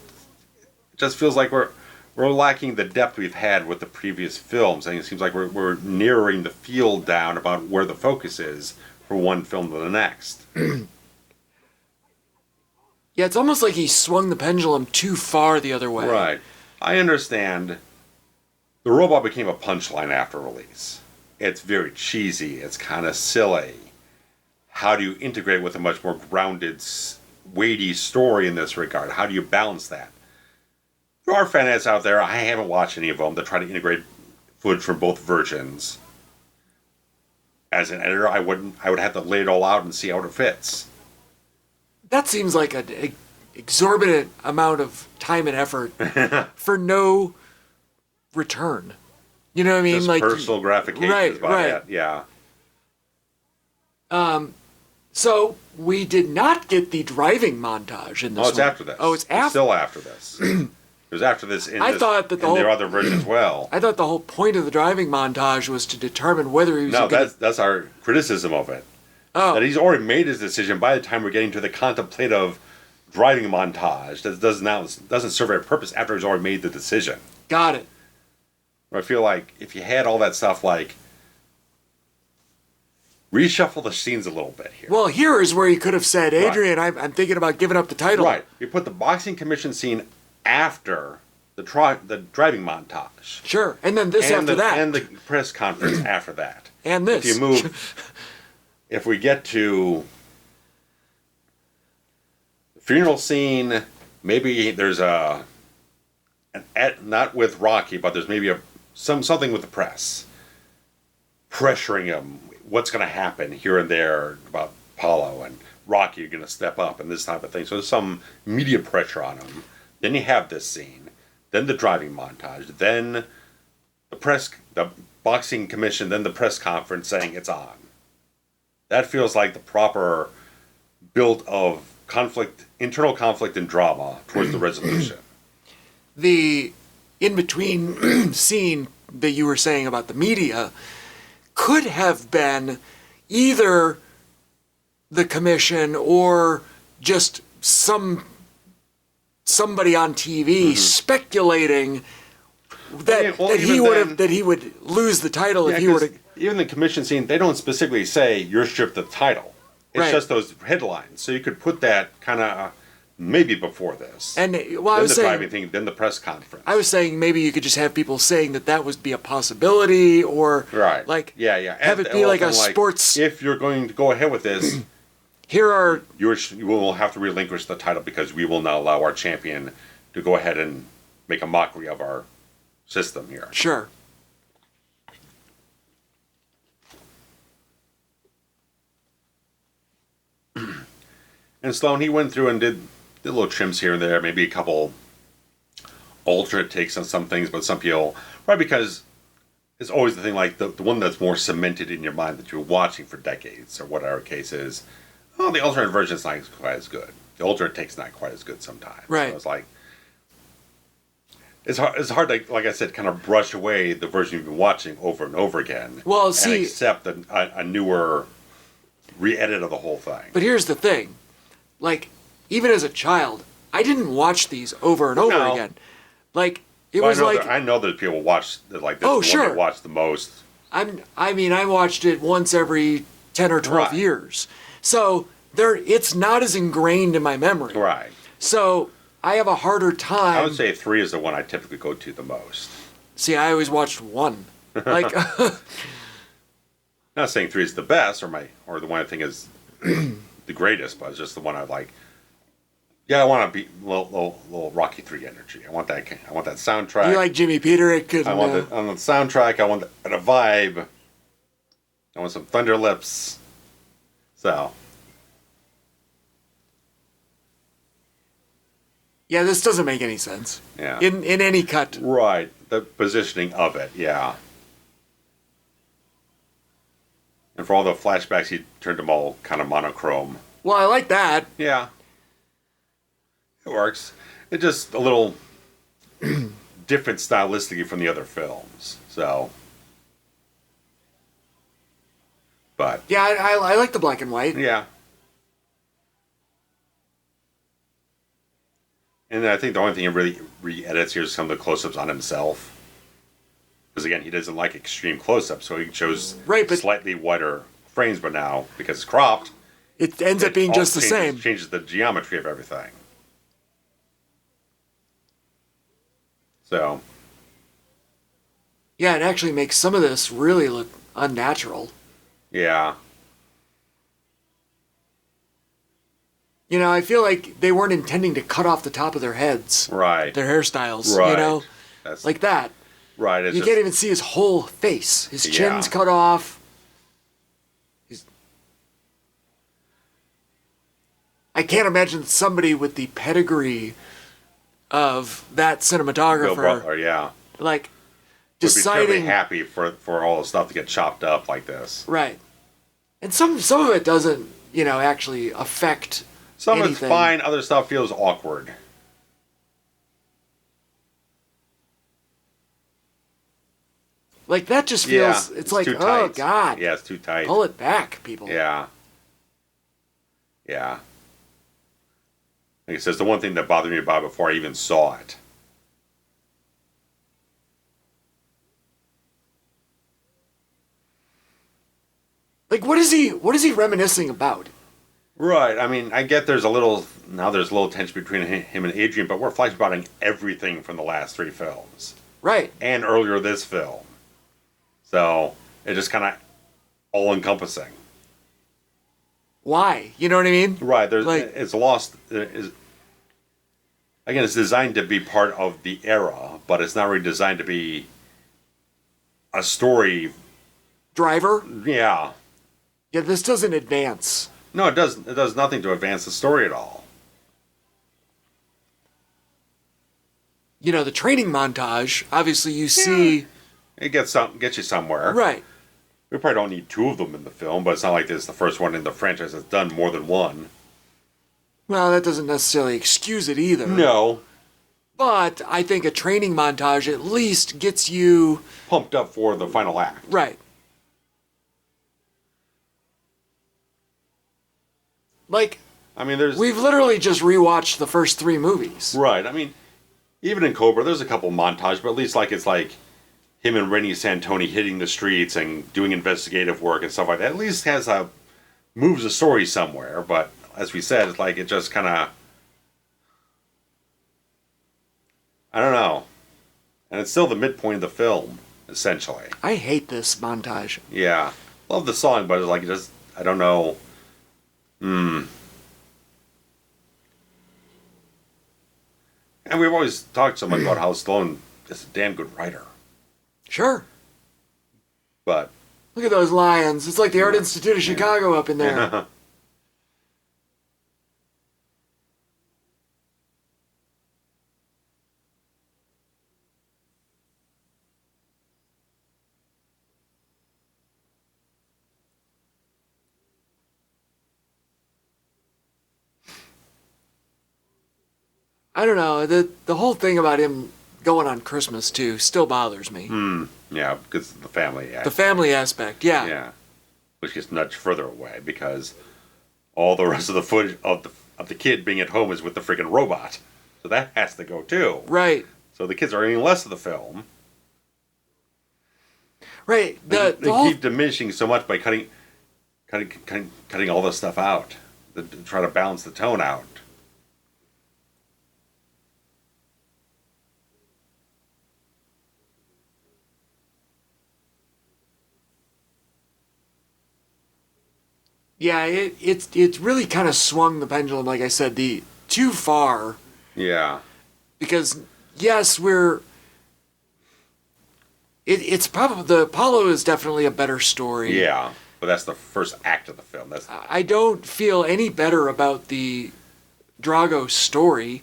it just feels like we're lacking the depth we've had with the previous films. And it seems like we're narrowing the field down about where the focus is from one film to the next. Yeah, it's almost like he swung the pendulum too far the other way. Right. I understand. The robot became a punchline after release. It's very cheesy. It's kind of silly. How do you integrate with a much more grounded, weighty story in this regard? How do you balance that? There are fans out there, I haven't watched any of them, that try to integrate footage from both versions. As an editor, I would have to lay it all out and see how it fits. That seems like an exorbitant amount of time and effort for no return. You know what I mean? Just like personal gratification is about it. Yeah. So we did not get the driving montage in this. Oh, it's after this. Oh, it's after. It's still after this. It was after this in their other version as well. I thought the whole point of the driving montage was to determine whether he was. No, that's our criticism of it. Oh. That he's already made his decision by the time we're getting to the contemplative driving montage. That doesn't serve a purpose after he's already made the decision. Got it. I feel like if you had all that stuff, like reshuffle the scenes a little bit here. Well, here is where you could have said, Adrian, right. I'm thinking about giving up the title. Right. You put the boxing commission scene after the driving montage. Sure. And then this after that. And the press conference after that. And this. If you move, if we get to the funeral scene, maybe there's not with Rocky, but there's maybe something with the press pressuring him. What's going to happen here and there about Apollo and Rocky are going to step up and this type of thing. So there's some media pressure on him. Then you have this scene. Then the driving montage. Then the boxing commission. Then the press conference saying it's on. That feels like the proper build of conflict, internal conflict and drama towards the resolution. The in-between scene that you were saying about the media could have been either the commission or just somebody on TV speculating that he would lose the title if he were to. Even the commission scene, they don't specifically say you're stripped of the title. It's just those headlines. So you could put that kind of maybe before this. And well, I was saying, driving thing, then the press conference. I was saying maybe you could just have people saying that would be a possibility, or right, like yeah, have it be like a sports. If you're going to go ahead with this, here are... You will have to relinquish the title because we will not allow our champion to go ahead and make a mockery of our system here. Sure. And Stallone, he went through and did little trims here and there, maybe a couple alternate takes on some things, but some people, probably because it's always the thing, like the one that's more cemented in your mind that you're watching for decades, or whatever the case is. Oh, the alternate version's not quite as good. The alternate take's not quite as good sometimes. Right. So it's like, it's hard to, like I said, kind of brush away the version you've been watching over and over again. Well, see, and accept a newer re-edit of the whole thing. But here's the thing. Like, even as a child, I didn't watch these over and over again. Like, it was like... I know that people watch, like, this oh, is the sure. one they watch the most. I mean, I watched it once every 10 or 12 years. So, it's not as ingrained in my memory. Right. So, I have a harder time... I would say 3 is the one I typically go to the most. See, I always watched 1. Like... Not saying 3 is the best, or the one I think is the greatest, but it's just the one I like. Yeah, I want to be little Rocky 3 energy. I want that soundtrack. You like Jimmy Peter? I want on the soundtrack. I want the vibe. I want some Thunder Lips. So. Yeah, this doesn't make any sense. Yeah. In any cut. Right. The positioning of it. Yeah. And for all the flashbacks, he turned them all kind of monochrome. Well, I like that. Yeah. It works. It's just a little different stylistically from the other films. So. But. Yeah, I like the black and white. Yeah. And I think the only thing he really re-edits here is some of the close-ups on himself. Because again, he doesn't like extreme close-ups, so he chose slightly wider frames, but now, because it's cropped, it ends up being just the same. Changes the geometry of everything. So. Yeah, it actually makes some of this really look unnatural. Yeah. You know, I feel like they weren't intending to cut off the top of their heads. Right. Their hairstyles, right. You know? That's, like that. Right. You can't even see his whole face. His chin's cut off. I can't imagine somebody with the pedigree of that cinematographer. Bill Butler, yeah. Like, deciding... Would be terribly happy for all the stuff to get chopped up like this. Right. And some of it doesn't, you know, actually affect some anything. of it's fine, other stuff feels awkward. Like, that just feels, it's like, oh, God. Yeah, it's too tight. Pull it back, people. Yeah. Yeah. Like it says, the one thing that bothered me about it before I even saw it. Like, what is he reminiscing about? Right. I mean, I get there's a little tension between him and Adrian, but we're flashbacking everything from the last 3 films. Right. And earlier this film. So, it's just kind of all-encompassing. Why? You know what I mean? Right. It's lost. Again, it's designed to be part of the era, but it's not really designed to be a story driver. Yeah. Yeah, this doesn't advance. No, it doesn't. It does nothing to advance the story at all. You know, the training montage. Obviously, you see it gets you somewhere. Right. We probably don't need 2 of them in the film, but it's not like this is the first one in the franchise that's done more than one. Well, that doesn't necessarily excuse it either. No. But I think a training montage at least gets you pumped up for the final act. Right. Like, I mean, we've literally just rewatched the first 3 movies. Right. I mean, even in Cobra, there's a couple montages, but at least it's like him and Rennie Santoni hitting the streets and doing investigative work and stuff like that. At least moves the story somewhere. But as we said, it's like it just kind of, I don't know. And it's still the midpoint of the film, essentially. I hate this montage. Yeah. Love the song, but it's like, I don't know. Hmm. And we've always talked so much about how Stallone is a damn good writer. Sure. But Look at those lions. It's like the Art Institute of Chicago up in there. I don't know. The whole thing about him going on Christmas too still bothers me. Yeah, because of the family aspect. The family aspect, yeah. Yeah. Which gets nudged further away because all the rest of the footage of the kid being at home is with the freaking robot. So that has to go too. Right. So the kids are getting less of the film. Right. They keep diminishing so much by cutting all this stuff out to try to balance the tone out. Yeah, it's really kind of swung the pendulum, like I said, too far. Yeah. Because yes, it's probably the Apollo is definitely a better story. Yeah, but that's the first act of the film. I don't feel any better about the Drago story.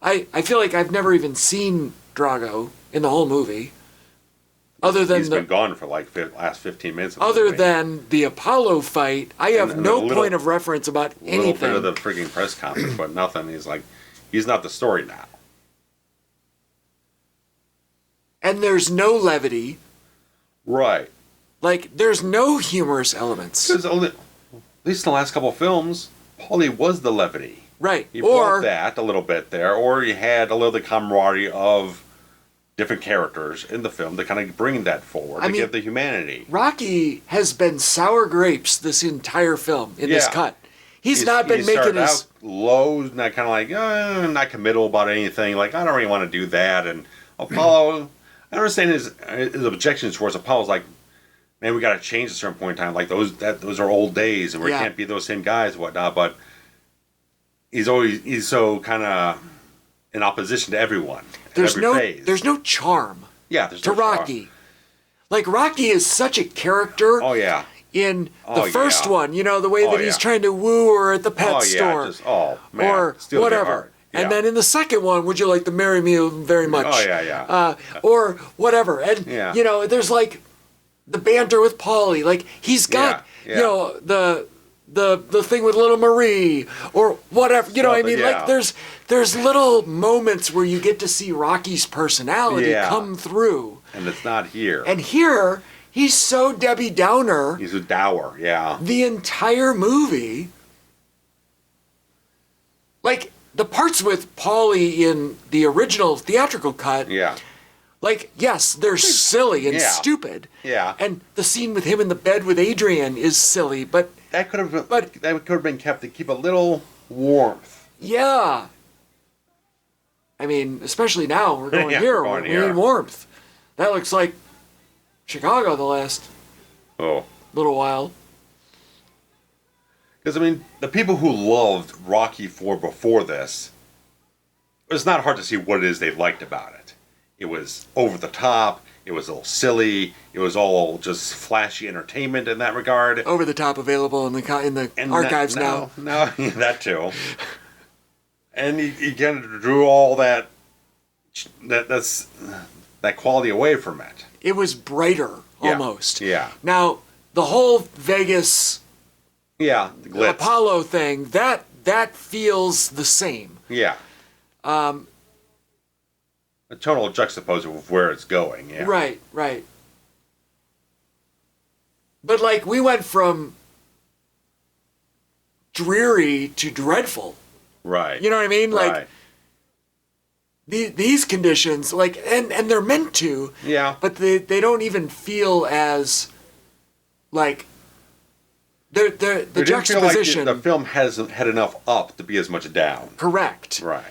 I feel like I've never even seen Drago in the whole movie. Other than he's been gone for like last 15 minutes. Other than the Apollo fight, I have no point of reference about anything. A little bit of the freaking press conference, but nothing. He's not the story now. And there's no levity. Right. Like, there's no humorous elements. Because at least in the last couple of films, Paulie was the levity. Right. He brought that a little bit there, or you had a little of the camaraderie of different characters in the film to kind of bring that forward, to give the humanity. Rocky has been sour grapes this entire film in this cut. He's not been making his... out low, not kind of like, not committal about anything, like, I don't really want to do that, and Apollo, I understand his objections towards Apollo's like, man, we got to change at a certain point in time, like, those are old days, and we can't be those same guys and whatnot, but he's so kind of in opposition to everyone. There's no charm. Yeah, to Rocky. Charm. Like, Rocky is such a character. Oh yeah. In the first one, the way that he's trying to woo her at the pet store, man, or whatever. Yeah. And then in the second one, would you like to marry me very much? Oh yeah. Or whatever. And there's like the banter with Paulie. Like, he's got the thing with little Marie or whatever, what I mean? Like, there's little moments where you get to see Rocky's personality come through. And it's not here. And here, he's so Debbie Downer. He's a dour, yeah. The entire movie. Like, the parts with Paulie in the original theatrical cut. Yeah. Like, yes, they're silly and stupid. Yeah. And the scene with him in the bed with Adrian is silly, but... That could have been kept to keep a little warmth. Yeah. I mean, especially now, we're going here. We need warmth. That looks like Chicago the last little while. Because, I mean, the people who loved Rocky IV before this, it's not hard to see what it is they liked about it. It was over the top. It was a little silly. It was all just flashy entertainment in that regard. Over the top, available in the archives now. No, that too. And he kind of drew all that quality away from it. It was brighter, almost. Yeah. Now, the whole Vegas, the glitz. Apollo thing, that feels the same. Yeah. A total juxtaposition of where it's going, yeah. Right. But, like, we went from dreary to dreadful. Right. You know what I mean? Like, these conditions, like, and they're meant to. Yeah. But they don't even feel as, like, the juxtaposition. Feel like the film hasn't had enough up to be as much down. Correct. Right.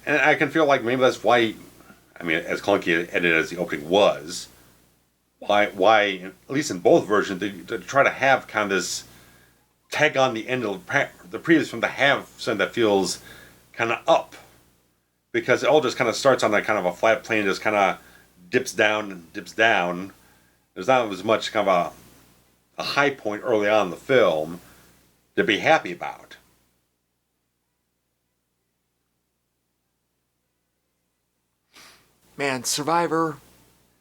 And I can feel like maybe that's why, I mean, as clunky edited as the opening was, why at least in both versions, they try to have kind of this tag on the end of the previous film to have something that feels kind of up. Because it all just kind of starts on a kind of a flat plane, just kind of dips down and dips down. There's not as much kind of a high point early on in the film to be happy about. Man, Survivor.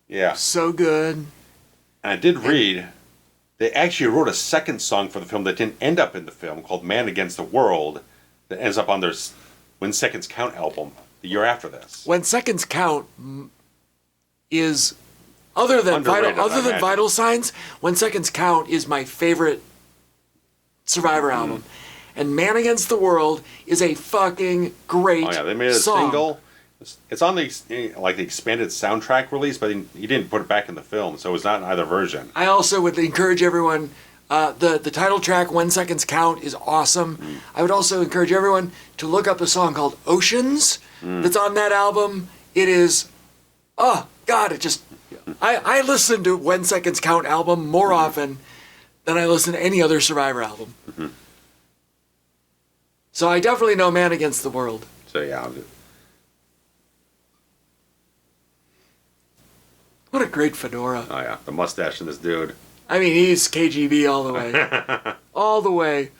Yeah. So good. And I did read they actually wrote a second song for the film that didn't end up in the film called Man Against the World that ends up on their When Seconds Count album the year after this. When Seconds Count is, other than Vital Signs, When Seconds Count is my favorite Survivor album. And Man Against the World is a fucking great song. Oh yeah, they made it a single. It's on the expanded soundtrack release, but he didn't put it back in the film, so it was not in either version. I also would encourage everyone, the title track, When Seconds Count, is awesome. I would also encourage everyone to look up a song called Oceans that's on that album. It is, oh, God, it just... I listen to When Seconds Count album more often than I listen to any other Survivor album. So I definitely know Man Against the World. So yeah. What a great fedora. Oh yeah, the mustache in this dude. I mean, he's KGB all the way. All the way.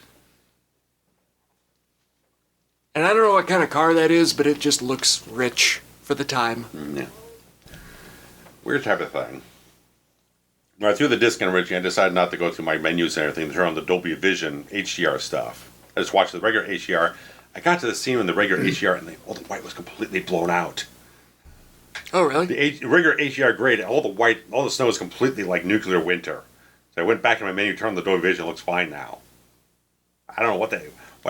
And I don't know what kind of car that is, but it just looks rich for the time. Yeah. Weird type of thing. When I threw the disc in originally, I decided not to go through my menus and everything to turn on the Dolby Vision HDR stuff. I just watched the regular HDR. I got to the scene when the regular HDR and all the white was completely blown out. Oh, really? The regular HDR grade, all the snow is completely like nuclear winter. So I went back to my menu, turned on the Dolby Vision, it looks fine now. I don't know what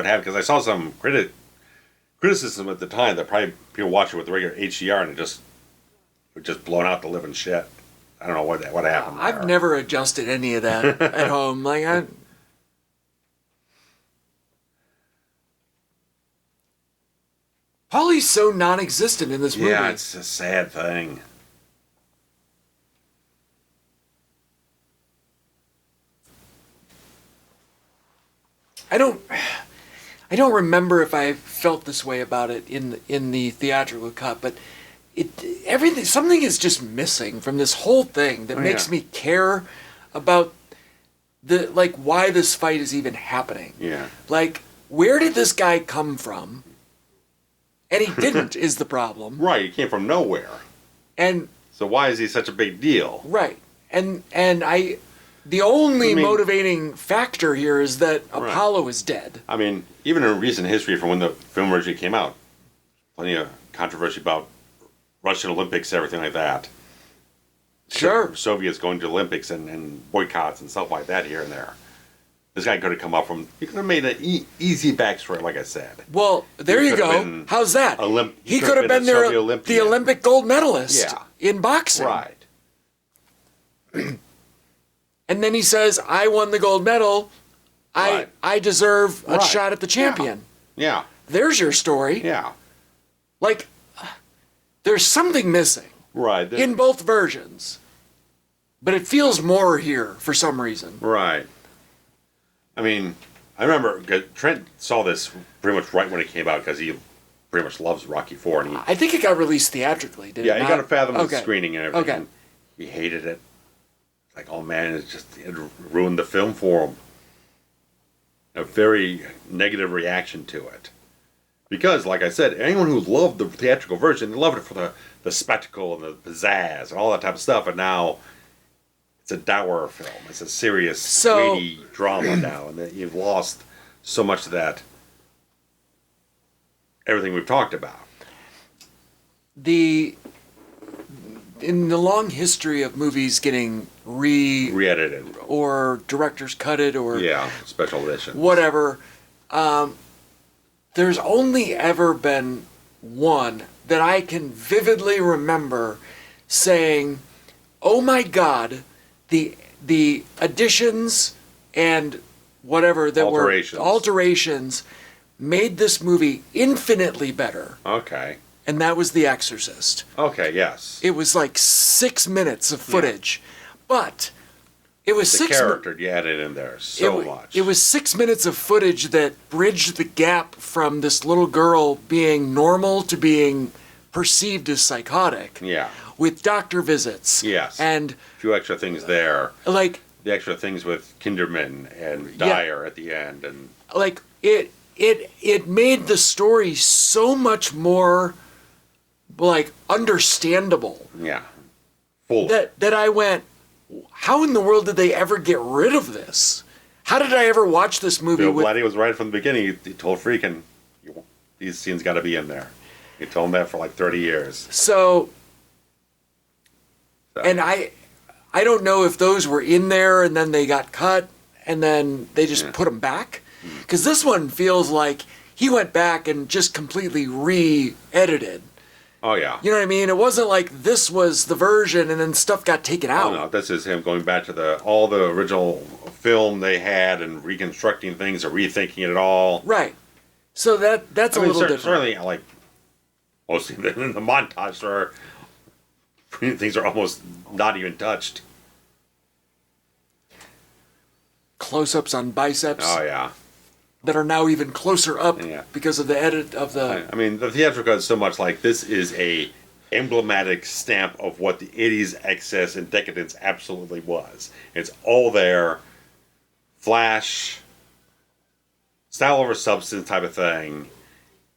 happened, because I saw some criticism at the time that probably people watch it with the regular HDR and it just blown out the living shit. I don't know what happened there. I've never adjusted any of that at home. Paulie's so non-existent in this movie. Yeah, it's a sad thing. I don't remember if I felt this way about it in the theatrical cut, but something is just missing from this whole thing that makes me care about why this fight is even happening. Yeah. Like, where did this guy come from? And he didn't is the problem. Right, he came from nowhere. And so why is he such a big deal? Right. And the only motivating factor here is that Apollo is dead. I mean, even in recent history from when the film originally came out, plenty of controversy about Russian Olympics, everything like that. Sure. Soviets going to Olympics and boycotts and stuff like that here and there. This guy could have come up from... He could have made an easy backstory, like I said. Well, there you go. How's that? He could have been the Olympic gold medalist in boxing. Right. And then he says, I won the gold medal. I deserve a shot at the champion. Yeah. There's your story. Yeah. Like, there's something missing. Right. In both versions. But it feels more here for some reason. Right. I mean, I remember Trent saw this pretty much right when it came out because he pretty much loves Rocky IV. And I think it got released theatrically, didn't it? Yeah, he got a Fathom screening and everything. Okay. He hated it. Like, oh man, it ruined the film for him. A very negative reaction to it. Because, like I said, anyone who loved the theatrical version, they loved it for the spectacle and the pizzazz and all that type of stuff, and now... It's a dour film. It's a serious, weighty drama now, and you've lost so much of that. Everything we've talked about. In the long history of movies getting re-edited or director's cutted or special edition, whatever, there's only ever been one that I can vividly remember saying, "Oh my God." The additions and whatever that were alterations made this movie infinitely better. Okay. And that was The Exorcist. Okay, yes. It was like 6 minutes of footage. But it was The character you added in there so much. It was 6 minutes of footage that bridged the gap from this little girl being normal to being perceived as psychotic. Yeah. With doctor visits. Yes. And a few extra things there. like The extra things with Kinderman and Dyer at the end, and like it made the story so much more like understandable. yeah, full. That I went, how in the world did they ever get rid of this? How did I ever watch this movie? Bill Blatty was right from the beginning. He told Friedkin, these scenes got to be in there. He told him that for like 30 years. So, and I don't know if those were in there and then they got cut and then they just put them back. Because this one feels like he went back and just completely re-edited. Oh, yeah. You know what I mean? It wasn't like this was the version and then stuff got taken out. Oh, no, this is him going back to all the original film they had and reconstructing things or rethinking it all. Right. So that's a little different. Certainly, like, mostly in the montage, there are things are almost not even touched. Close-ups on biceps. Oh, yeah. That are now even closer up Yeah. because of the edit of the... I mean, the theatrical is so much like this is a emblematic stamp of what the 80s excess and decadence absolutely was. It's all there. Flash, style over substance type of thing.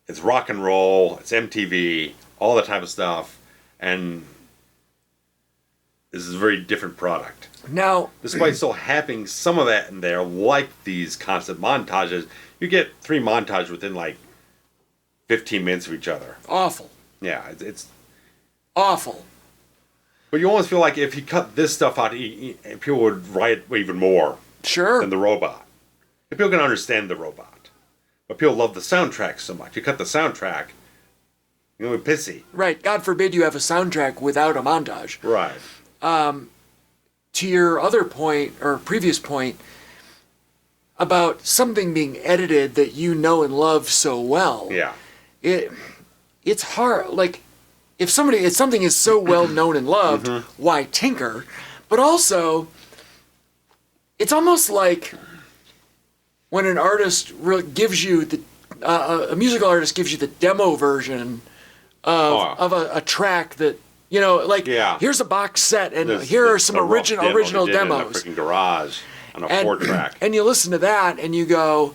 It's rock and roll. It's MTV. All that type of stuff. And this is a very different product. Now... Despite still having some of that in there, like these constant montages, you get 3 montages within like 15 minutes of each other. Awful. Yeah, it's awful. But you almost feel like if you cut this stuff out, people would write even more Sure. than the robot. If people can understand the robot. But people love the soundtrack so much. You cut the soundtrack, you're going to be pissy. Right. God forbid you have a soundtrack without a montage. Right. To your other point, or previous point, about something being edited that you know and love so well. Yeah. It's hard. Like, if something is so well known and loved, why tinker? But also, it's almost like when an artist gives you a musical artist gives you the demo version of a track that, you know, like, here's a box set and here are some original demos. In a freaking garage on a 4-track. And you listen to that and you go,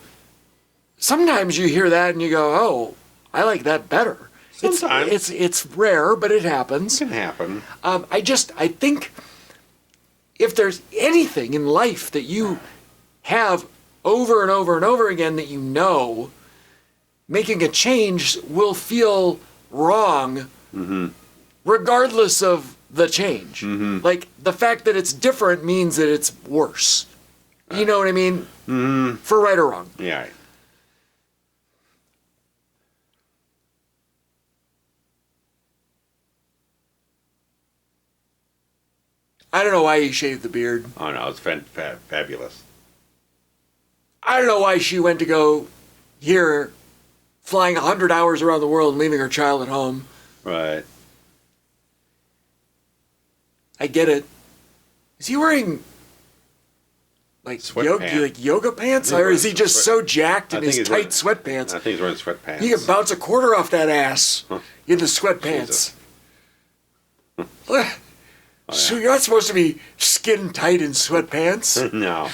sometimes you hear that and you go, oh, I like that better. Sometimes. It's rare, but it happens. It can happen. I think if there's anything in life that you have over and over and over again that you know, making a change will feel wrong regardless of the change. Like, the fact that it's different means that it's worse. You know what I mean? For right or wrong. Yeah. I don't know why he shaved the beard. Oh, no, it's fabulous. I don't know why she went to go here, flying 100 hours around the world and leaving her child at home. Right. I get it. Is he wearing like yoga pants, or is he just so jacked in his tight sweatpants? I think he's wearing sweatpants. You can bounce a quarter off that ass in the sweatpants. So you're not supposed to be skin tight in sweatpants. No.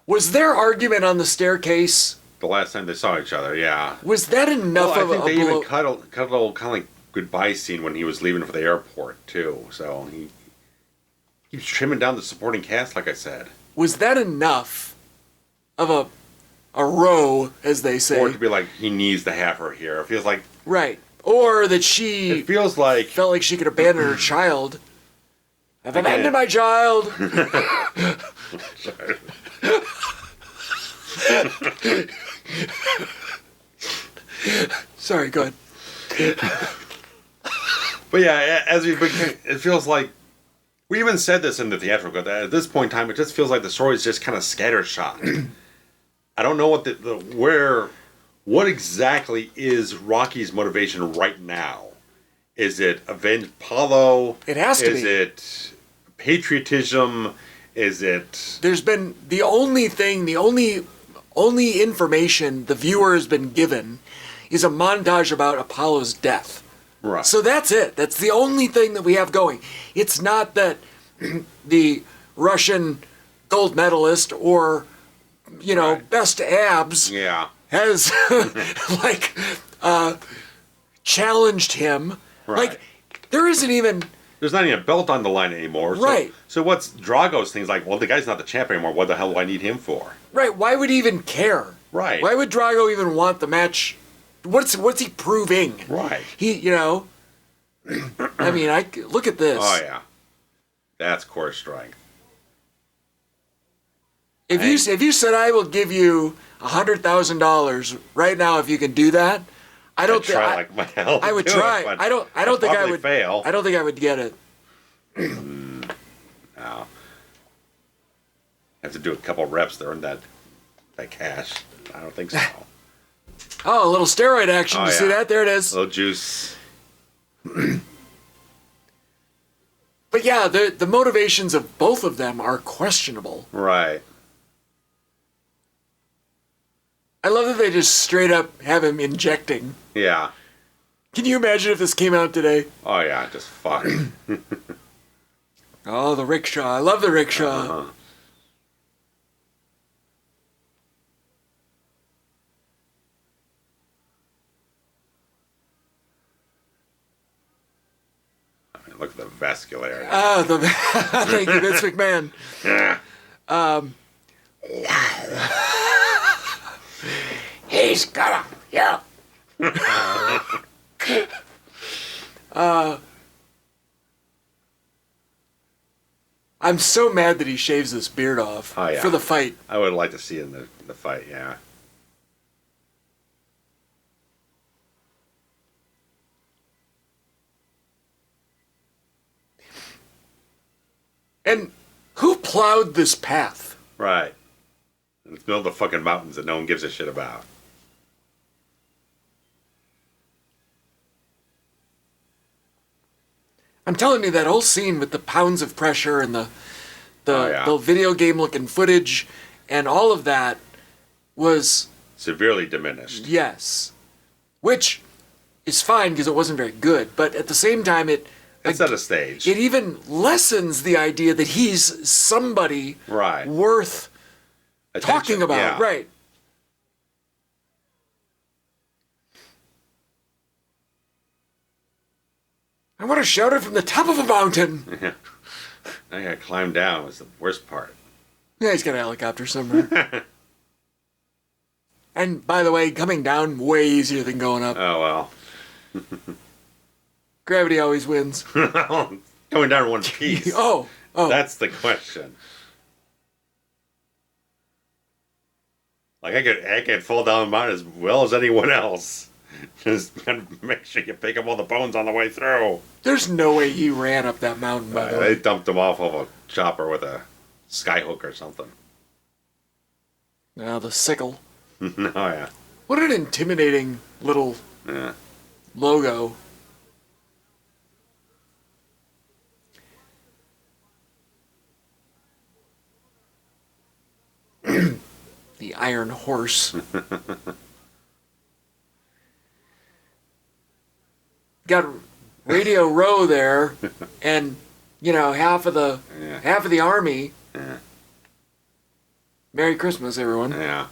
Was their argument on the staircase? The last time they saw each other, yeah. Was that enough I of think a they blow? even cut a little kind of like goodbye scene when he was leaving for the airport too. So he keeps trimming down the supporting cast, like I said. Was that enough of a row, as they say? Or to be like he needs to have her here. It feels like right, or that she it feels like felt like she could abandon her child. I've abandoned my child. Sorry, go ahead. But yeah, as it feels like We even said this in the theatrical. That at this point in time, it just feels like the story is just kind of scattershot. I don't know what exactly is Rocky's motivation right now. Is it avenge Apollo? It has to be. Is it patriotism? Is it... There's been the only information the viewer has been given is a montage about Apollo's death. Right. So that's it. That's the only thing that we have going. It's not that the Russian gold medalist or, best abs has, challenged him. Right. Like, there isn't even... There's not even a belt on the line anymore. Right. So what's Drago's thing? Like, well, the guy's not the champ anymore. What the hell do I need him for? Right. Why would he even care? Right. Why would Drago even want the match? What's he proving? Right. I mean, look at this. Oh, yeah. That's core strength. If you said I will give you $100,000 right now if you can do that, I would try. I don't think I would fail. I don't think I would get it. No. Have to do a couple reps to earn that cash. I don't think so. Oh, a little steroid action. Oh, You see that? There it is. A little juice. But yeah, the motivations of both of them are questionable. Right. I love that they just straight up have him injecting. Yeah. Can you imagine if this came out today? Oh, yeah, just fuck. Oh, the rickshaw. I love the rickshaw. Uh-huh. Look at the vascularity. Thank you, Vince McMahon. He's gonna, yeah. I'm so mad that he shaves his beard off for the fight. I would like to see it in the fight, yeah. And who plowed this path? Right. In the middle of the fucking mountains that no one gives a shit about. I'm telling you, that whole scene with the pounds of pressure and the video game looking footage and all of that was severely diminished. Yes. Which is fine because it wasn't very good, but at the same time it's at a stage. It even lessens the idea that he's somebody worth talking about. Yeah. Right. I want to shout it from the top of a mountain. I gotta climb down was the worst part. Yeah, he's got a helicopter somewhere. And by the way, coming down way easier than going up. Oh well. Gravity always wins. Coming down in one piece. Oh. That's the question. Like I could fall down the mountain as well as anyone else. Just make sure you pick up all the bones on the way through. There's no way he ran up that mountain, by the way. They dumped him off of a chopper with a skyhook or something. The sickle. Oh, yeah. What an intimidating little logo. The Iron Horse. Got Radio Row there, and half of the army. Yeah. Merry Christmas, everyone. Yeah.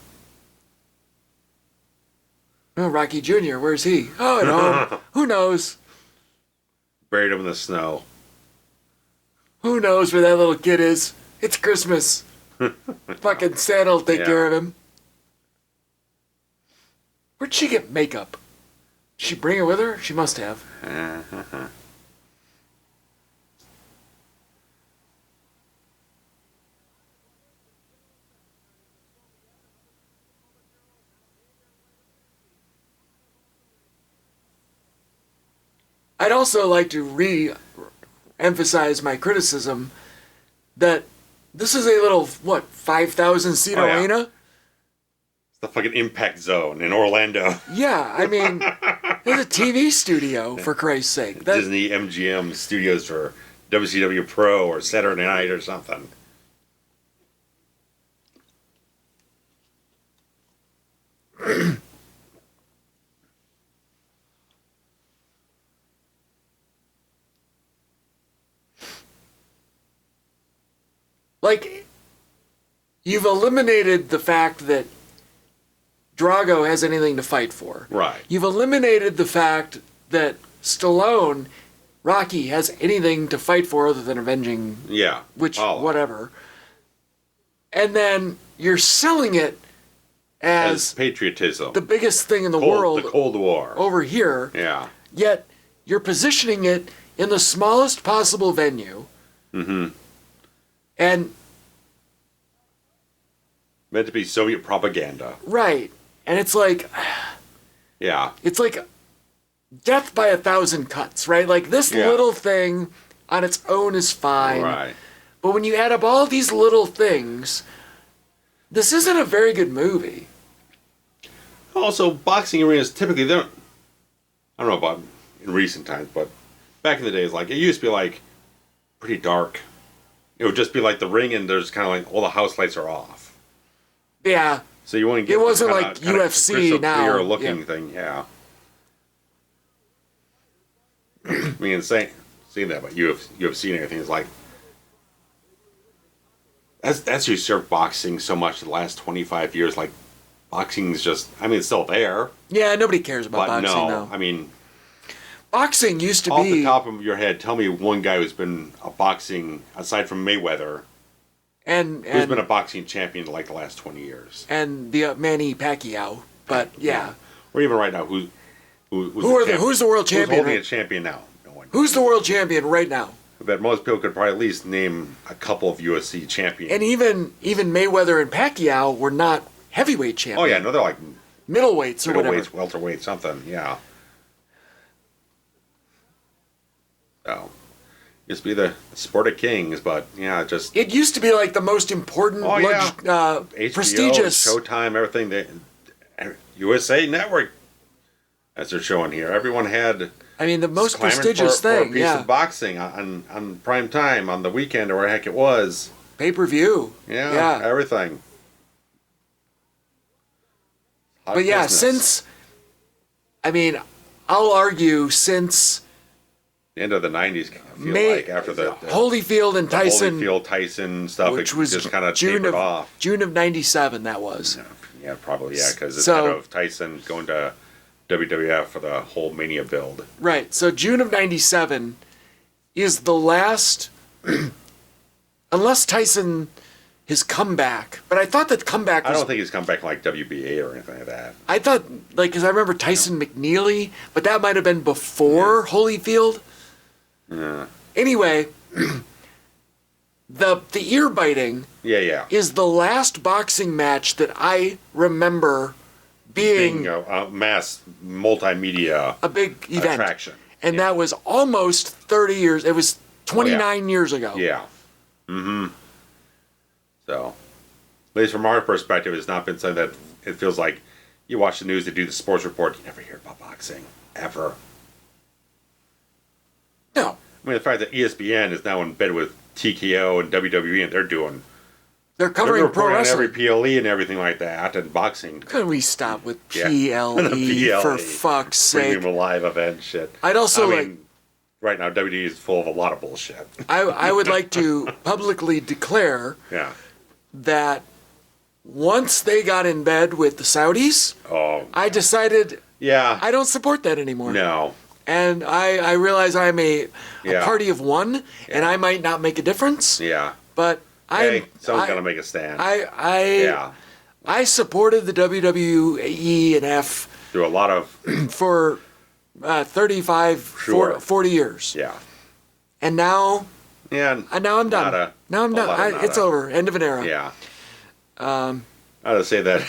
Oh, Rocky Jr., where's he? Oh, no. Who knows? Buried him in the snow. Who knows where that little kid is? It's Christmas. Fucking Santa'll take care of him. Where'd she get makeup? Did she bring it with her? She must have. I'd also like to emphasize my criticism that this is a little, 5,000 seat arena? It's the fucking Impact Zone in Orlando. Yeah, I mean, there's a TV studio, for Christ's sake. Disney MGM studios for WCW Pro or Saturday Night or something. Like, you've eliminated the fact that Drago has anything to fight for. Right. You've eliminated the fact that Stallone, Rocky, has anything to fight for other than avenging. Yeah. Whatever. And then you're selling it as patriotism. The biggest thing in the world. The Cold War. Over here. Yeah. Yet you're positioning it in the smallest possible venue. Mm-hmm. And meant to be Soviet propaganda. Right. And it's like, yeah. It's like death by 1,000 cuts, right? Like this little thing on its own is fine. Right. But when you add up all these little things, this isn't a very good movie. Also, boxing arenas typically, I don't know about in recent times, but back in the days, like, it used to be like pretty dark. It would just be like the ring and there's kind of like all the house lights are off. Yeah. So you wouldn't get it wasn't kinda, like UFC crystal now. Clear looking thing, yeah. I mean, seeing that, but UFC and everything is like that's you served boxing so much the last 25 years. Like boxing's just, I mean, it's still there. Yeah, nobody cares about but boxing no, now. I mean, boxing used to off be the top of your head. Tell me one guy who's been a boxing aside from Mayweather. And who's been a boxing champion in like the last 20 years? And the Manny Pacquiao, but yeah. Or even right now, who's the world champion? Who's holding a champion now? No one. Who's the world champion right now? I bet most people could probably at least name a couple of UFC champions. And even Mayweather and Pacquiao were not heavyweight champions. Oh yeah, no, they're like middleweights or whatever. Middleweights, welterweights, something. Yeah. So. Used to be the sport of kings, but yeah, just it used to be like the most important, HBO, prestigious Showtime, everything. USA Network, as they're showing here, everyone had. I mean, the most prestigious thing, for a piece of boxing on prime time on the weekend or where the heck it was. Pay-per-view. Yeah, everything. Hot but yeah, business. I'll argue since. End of the 90s, I feel like, after the Holyfield and Tyson. Holyfield, Tyson stuff, which it was just kind of tapered off. June of 97, that was. Yeah, probably, because instead of Tyson going to WWF for the whole Mania build. Right, so June of 97 is the last, unless Tyson, his comeback, but I thought that comeback was... I don't think he's come back like WBA or anything like that. I thought, because I remember Tyson McNeely, but that might have been before Holyfield. Yeah. Anyway, the ear biting is the last boxing match that I remember being a mass multimedia a big event attraction. And that was almost 30 years. It was 29 years ago. Yeah. Mm-hmm. So, at least from our perspective, it's not been something that it feels like you watch the news, they do the sports report, you never hear about boxing ever. No. I mean, the fact that ESPN is now in bed with TKO and WWE, and they're covering pro wrestling, every PLE and everything like that, and boxing. Can we stop with PLE for fuck's sake? Premium live event shit. I'd also right now WWE is full of a lot of bullshit. I would like to publicly declare that once they got in bed with the Saudis, I decided I don't support that anymore. No. And I realize I'm a party of one, and I might not make a difference. Yeah. But someone's got to make a stand. I supported the WWE and F through a lot of for 35, 40 years. Yeah. And now, now I'm done. Now I'm done. It's over. End of an era. Yeah. I would say that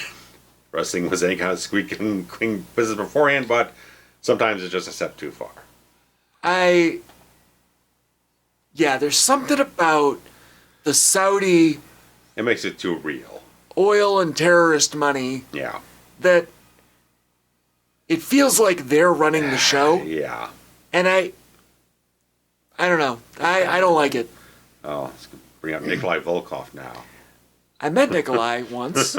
wrestling was any kind of squeaking clean business beforehand, but sometimes it's just a step too far. Yeah, there's something about the Saudi It makes it too real. oil and terrorist money Yeah. that it feels like they're running the show. Yeah. And I don't know. I don't like it. Oh, let's bring up Nikolai Volkov now. I met Nikolai once,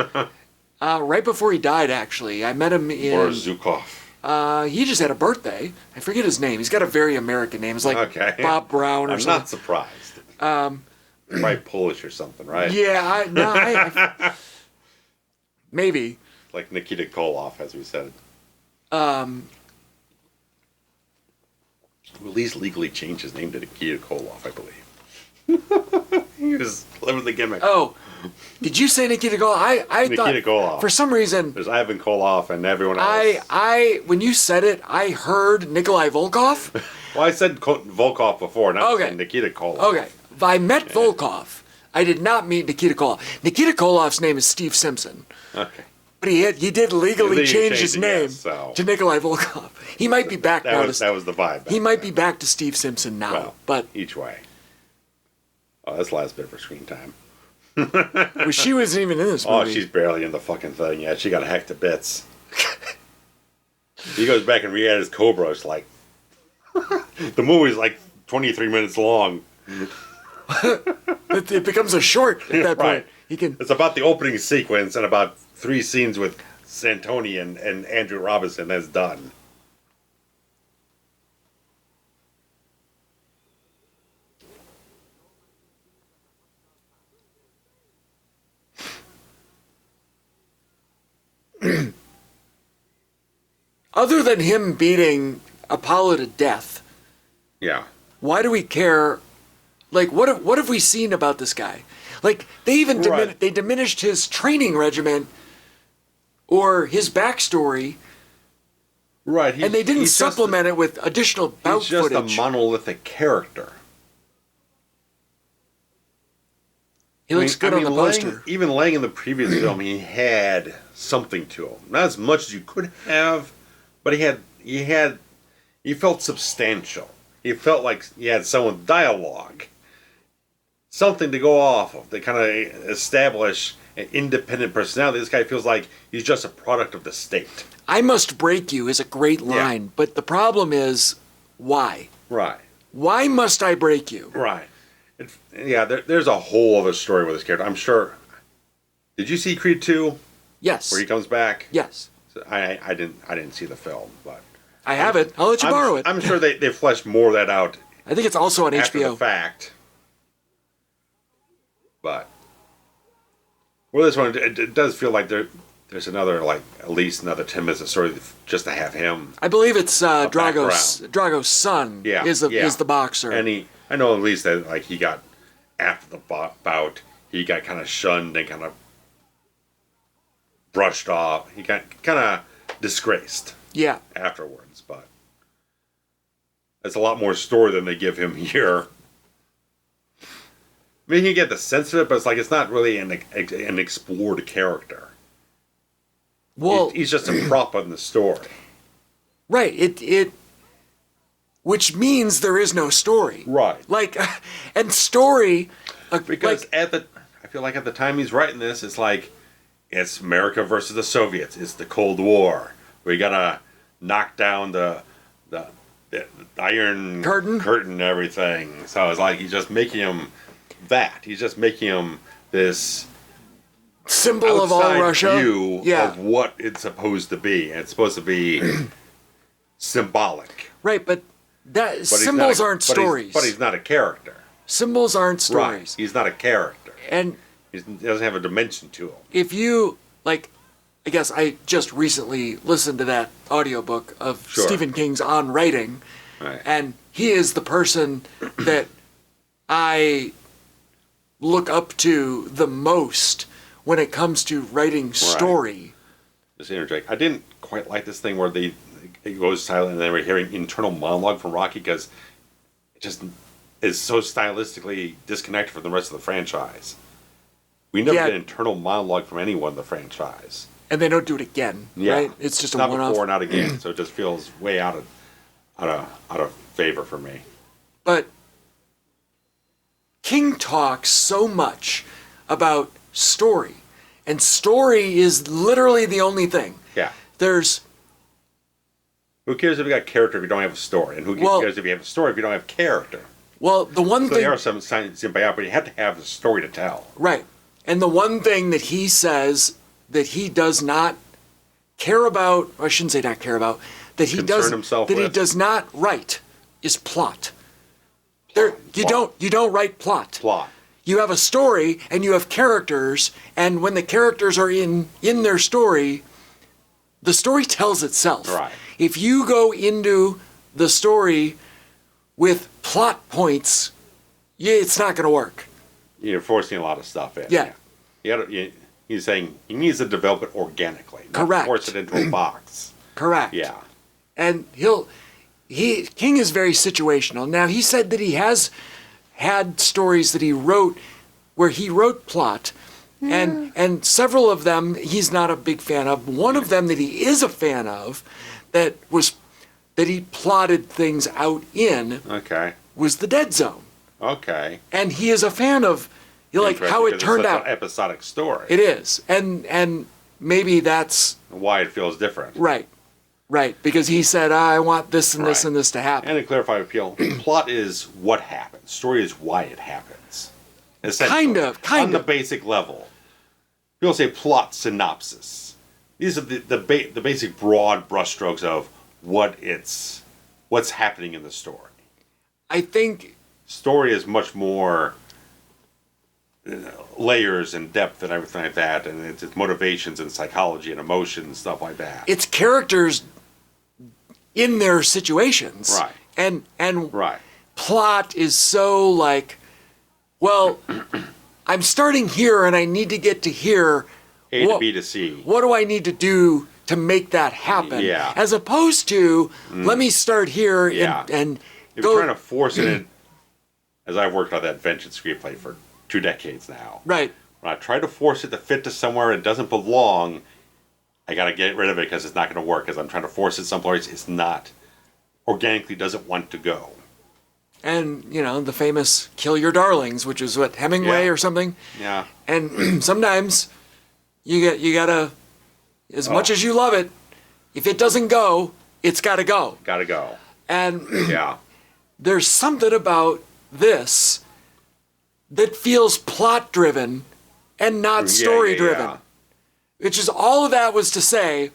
right before he died, actually. I met him in... Or Zukov. He just had a birthday. I forget his name. He's got a very American name. It's like Okay. Bob Brown or I'm something. not surprised. Probably Polish or something, right? Yeah, maybe. Like Nikita Koloff, as we said. Um, At least legally changed his name to Nikita Koloff, I believe. He was living the gimmick. oh, did you say Nikita Koloff? I thought... Nikita Koloff. For some reason... There's Ivan Koloff and everyone else. When you said it, I heard Nikolai Volkov. Well, I said Volkov before, not Okay. Nikita Koloff. Okay. I met Volkov. I did not meet Nikita Koloff. Nikita Koloff's name is Steve Simpson. Okay. But he did legally change his name so. to Nikolai Volkov. He might be back now. That was the vibe. He might be back to Steve Simpson now. Well, but each way. Oh, that's the last bit of her screen time. well, she wasn't even in this movie. Oh, she's barely in the fucking thing yet. She got hacked to bits. He goes back and re-edits Cobra. It's like... the movie's like 23 minutes long. It becomes a short at that Right. point. He can... It's about the opening sequence and about 3 scenes with Santoni and Andrew Robinson. That's done. Other than him beating Apollo to death, Yeah. why do we care? Like, what have we seen about this guy? Like, they even Right. they diminished his training regimen or his backstory, Right. and they didn't supplement it with additional bout He's just footage. a monolithic character. He looks good on the poster. Even laying in the previous film, he had something to him. Not as much as you could have, but he felt substantial. He felt like he had someone dialogue. Something to go off of. They kind of establish an independent personality. This guy feels like he's just a product of the state. I must break you is a great line, but the problem is, why? Right. Why must I break you? Right. There's a whole other story with this character. I'm sure. Did you see Creed 2? Yes. Where he comes back? Yes. I didn't see the film, but I have it. I'll let you borrow it. I'm sure they fleshed more of that out I think it's also on after HBO. the fact. But well, this one it does feel like there's another, like, at least another 10 minutes of story just to have him. I believe it's Drago's son is the boxer. And I know at least that, like, he got after the bout, he got kind of shunned and kind of brushed off. He got kind of disgraced. Yeah. Afterwards, but that's a lot more story than they give him here. I mean, you get the sense of it, but it's like it's not really an explored character. Well, he's just a prop in the story. Right. It which means there is no story. Right. Like, and story because I feel like at the time he's writing this, it's like it's America versus the Soviets. It's the Cold War. We gotta knock down the Iron Curtain and everything. So it's like he's just making him that. He's just making him this symbol of all Russia view of what it's supposed to be. And it's supposed to be symbolic. Right, but symbols aren't stories. But he's not a character. Symbols aren't stories. Right. He's not a character. And he doesn't have a dimension to him. If you, like, I guess I just recently listened to that audiobook of Stephen King's On Writing, right. And he is the person that I look up to the most when it comes to writing story. Right. Just interject. I didn't quite like this thing where it goes silent and then we're hearing internal monologue from Rocky because it just is so stylistically disconnected from the rest of the franchise. We never get internal monologue from anyone in the franchise. And they don't do it again, right? It's just a one-off. Not before, not again. So it just feels way out of favor for me. But talk so much about story, and story is literally the only thing. Yeah. There's... Who cares if you got character if you don't have a story? And who cares if you have a story if you don't have character? Well, the one thing... There are some symbiotic, but you have to have a story to tell. Right. And the one thing that he says that he does not care about, or I shouldn't say not care about, that he does not write is plot. You don't write plot. Plot. You have a story and you have characters, and when the characters are in their story, the story tells itself. Right. If you go into the story with plot points, it's not going to work. You're forcing a lot of stuff in. Yeah. He's saying he needs to develop it organically. Not Correct. Force it into a box. Correct. Yeah. And King is very situational. Now, he said that he has had stories that he wrote where he wrote plot, and several of them he's not a big fan of. One of them that he is a fan of, that he plotted things out in, was The Dead Zone. Okay. And he is a fan of how it turned out. It's an episodic story. It is, and maybe that's why it feels different. Right. Right, because he said, I want this and this and this to happen. And to clarify, appeal, plot is what happens. Story is why it happens. Kind of. On the basic level. People say plot synopsis. These are the basic broad brushstrokes of what's happening in the story. I think... Story is much more layers and depth and everything like that, and it's motivations and psychology and emotion and stuff like that. It's characters in their situations. Right. And right. Plot is so well, I'm starting here and I need to get to here. A to B to C. What do I need to do to make that happen? Yeah. As opposed to, let me start here and if you're trying to force it in, as I've worked on that vengeance screenplay for 2 decades now. Right. When I try to force it to fit to somewhere it doesn't belong, I got to get rid of it because it's not going to work. Because I'm trying to force it someplace it's not organically doesn't want to go. And the famous "kill your darlings," which is what Hemingway or something. Yeah. And sometimes you gotta, as much as you love it, if it doesn't go, it's got to go. Got to go. And there's something about this that feels plot driven and not story driven. Which is all of that was to say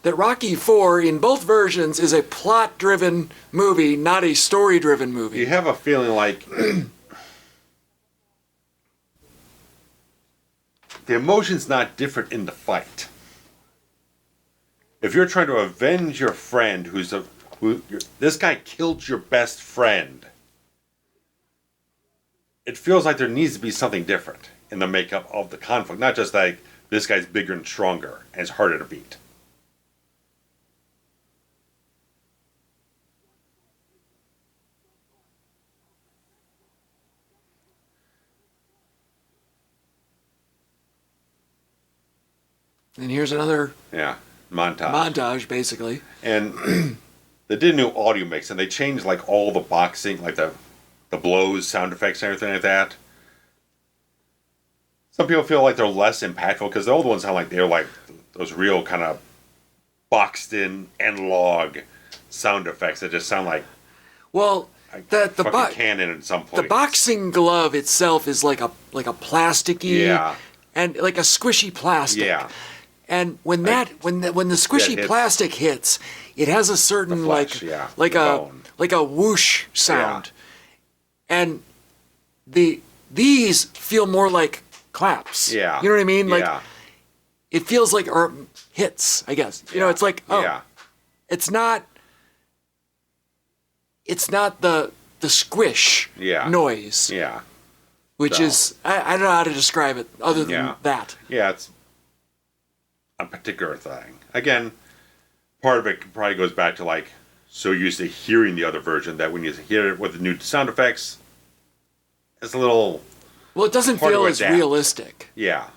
that Rocky IV in both versions is a plot driven movie, not a story driven movie. You have a feeling like the emotion's not different in the fight. If you're trying to avenge your friend this guy killed your best friend, it feels like there needs to be something different in the makeup of the conflict, not just like this guy's bigger and stronger and it's harder to beat. And here's another montage, basically. And they did a new audio mix, and they changed all the boxing, the blows, sound effects, and everything like that. Some people feel like they're less impactful because the old ones sound like they're those real kind of boxed in analog sound effects that just sound like the cannon in some place. The boxing glove itself is like a plasticky and like a squishy plastic. Yeah. And when the squishy plastic hits, it has a certain flesh, like a whoosh sound. Yeah. And these feel more like claps. Yeah. You know what I mean? It feels like hits, I guess. It's like it's not the squish noise. Yeah. Which is I don't know how to describe it other than that. Yeah, it's a particular thing. Again, part of it probably goes back to so used to hearing the other version that when you hear it with the new sound effects, it's a little. Well, it doesn't feel as realistic. Yeah.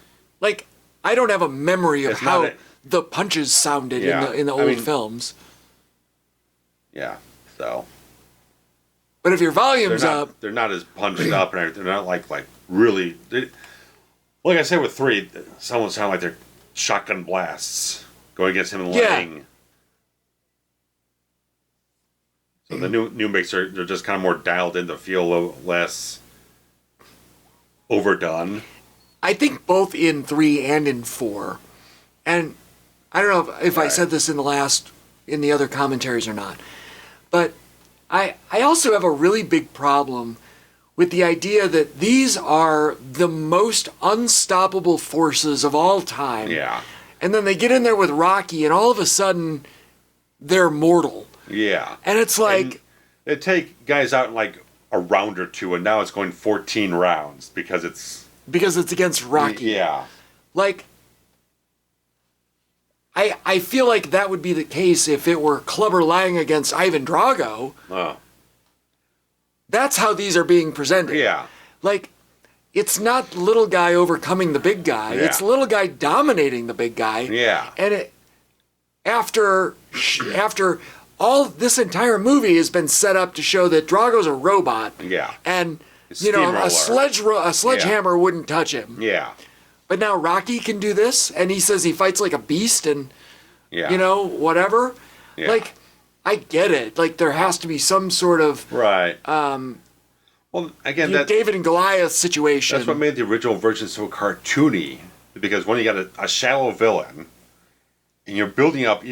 I don't have a memory of how the punches sounded in the old films. Yeah. So. But if your volume's up, they're not as punched up and everything. They're not like really. Like I said with 3, some sound like they're shotgun blasts going against him and Lang. So the new mix they're just kind of more dialed in to feel a little less overdone. I think both in 3 and in 4, and I don't know if I said this in the other commentaries or not, but I also have a really big problem with the idea that these are the most unstoppable forces of all time. Yeah. And then they get in there with Rocky, and all of a sudden, they're mortal. Yeah. And it's like... And they take guys out in like a round or two, and now it's going 14 rounds because it's against Rocky. Yeah. Like, I feel like that would be the case if it were Clubber Lang against Ivan Drago. Oh. That's how these are being presented. Yeah. Like, it's not little guy overcoming the big guy. Yeah. It's little guy dominating the big guy. Yeah. And after all this entire movie has been set up to show that Drago's a robot. Yeah. And, a sledgehammer wouldn't touch him. Yeah. But now Rocky can do this, and he says he fights like a beast and, yeah. Whatever. Yeah. Like, I get it. Like, there has to be some sort of... Right. Well, again, David and Goliath situation. That's what made the original version so cartoony. Because when you got a shallow villain, and you're building up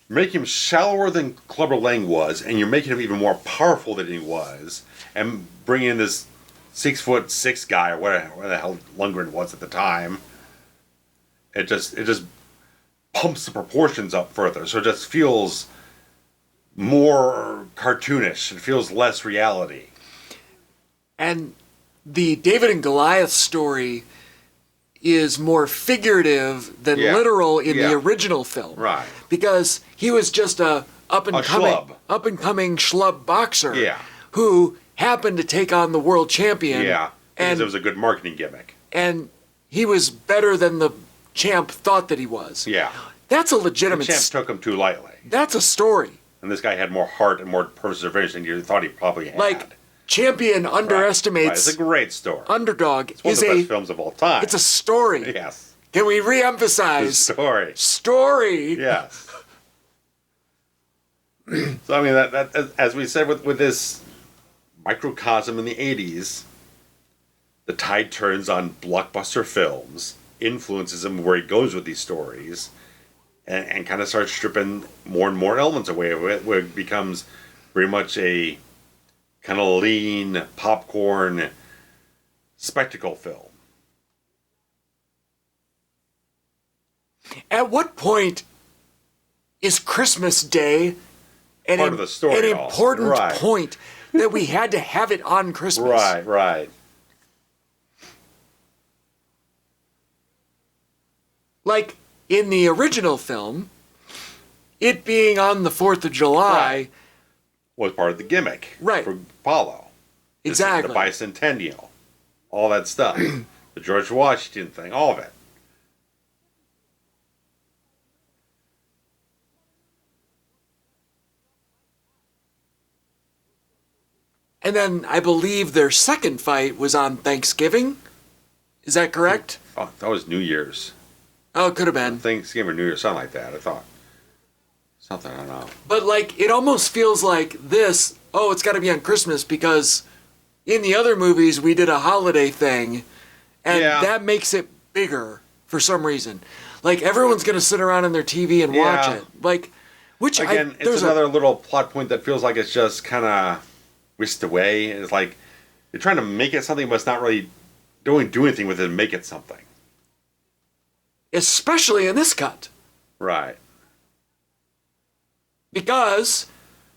making him shallower than Clubber Lang was, and you're making him even more powerful than he was, and bringing in this 6'6" guy, or whatever the hell Lundgren was at the time, it just pumps the proportions up further. So it just feels more cartoonish. It feels less reality. And the David and Goliath story is more figurative than literal in the original film. Right. Because he was just a up and coming schlub boxer who happened to take on the world champion. Yeah. Because it was a good marketing gimmick. And he was better than the champ thought that he was. Yeah. That's a legitimate... The champ took him too lightly. That's a story. And this guy had more heart and more perseverance than you thought he probably had. Like, champion underestimates... Right. It's a great story. Underdog it's one of the best films of all time. It's a story. Yes. Can we re-emphasize? Story. Story. Yes. So, I mean, that as we said with this microcosm in the 80s, the tide turns on blockbuster films, influences him where he goes with these stories, and kind of starts stripping more and more elements away of it, where it becomes very much a kind of lean popcorn spectacle film. At what point is Christmas Day an important point that we had to have it on Christmas? Right. Like, in the original film, it being on the 4th of July... was part of the gimmick. Right. For Apollo. Exactly. The bicentennial. All that stuff. The George Washington thing. All of it. And then I believe their second fight was on Thanksgiving. Is that correct? Oh, that was New Year's. Oh, it could have been. Thanksgiving or New Year's, something like that, I thought. Something, I don't know. But, like, it almost feels like this, it's got to be on Christmas because in the other movies we did a holiday thing, and that makes it bigger for some reason. Like, everyone's going to sit around on their TV and watch it. Like, which... Again, it's another little plot point that feels like it's just kind of whisked away. It's like, you're trying to make it something, but it's not really... Don't do anything with it and make it something. Especially in this cut. Right. Because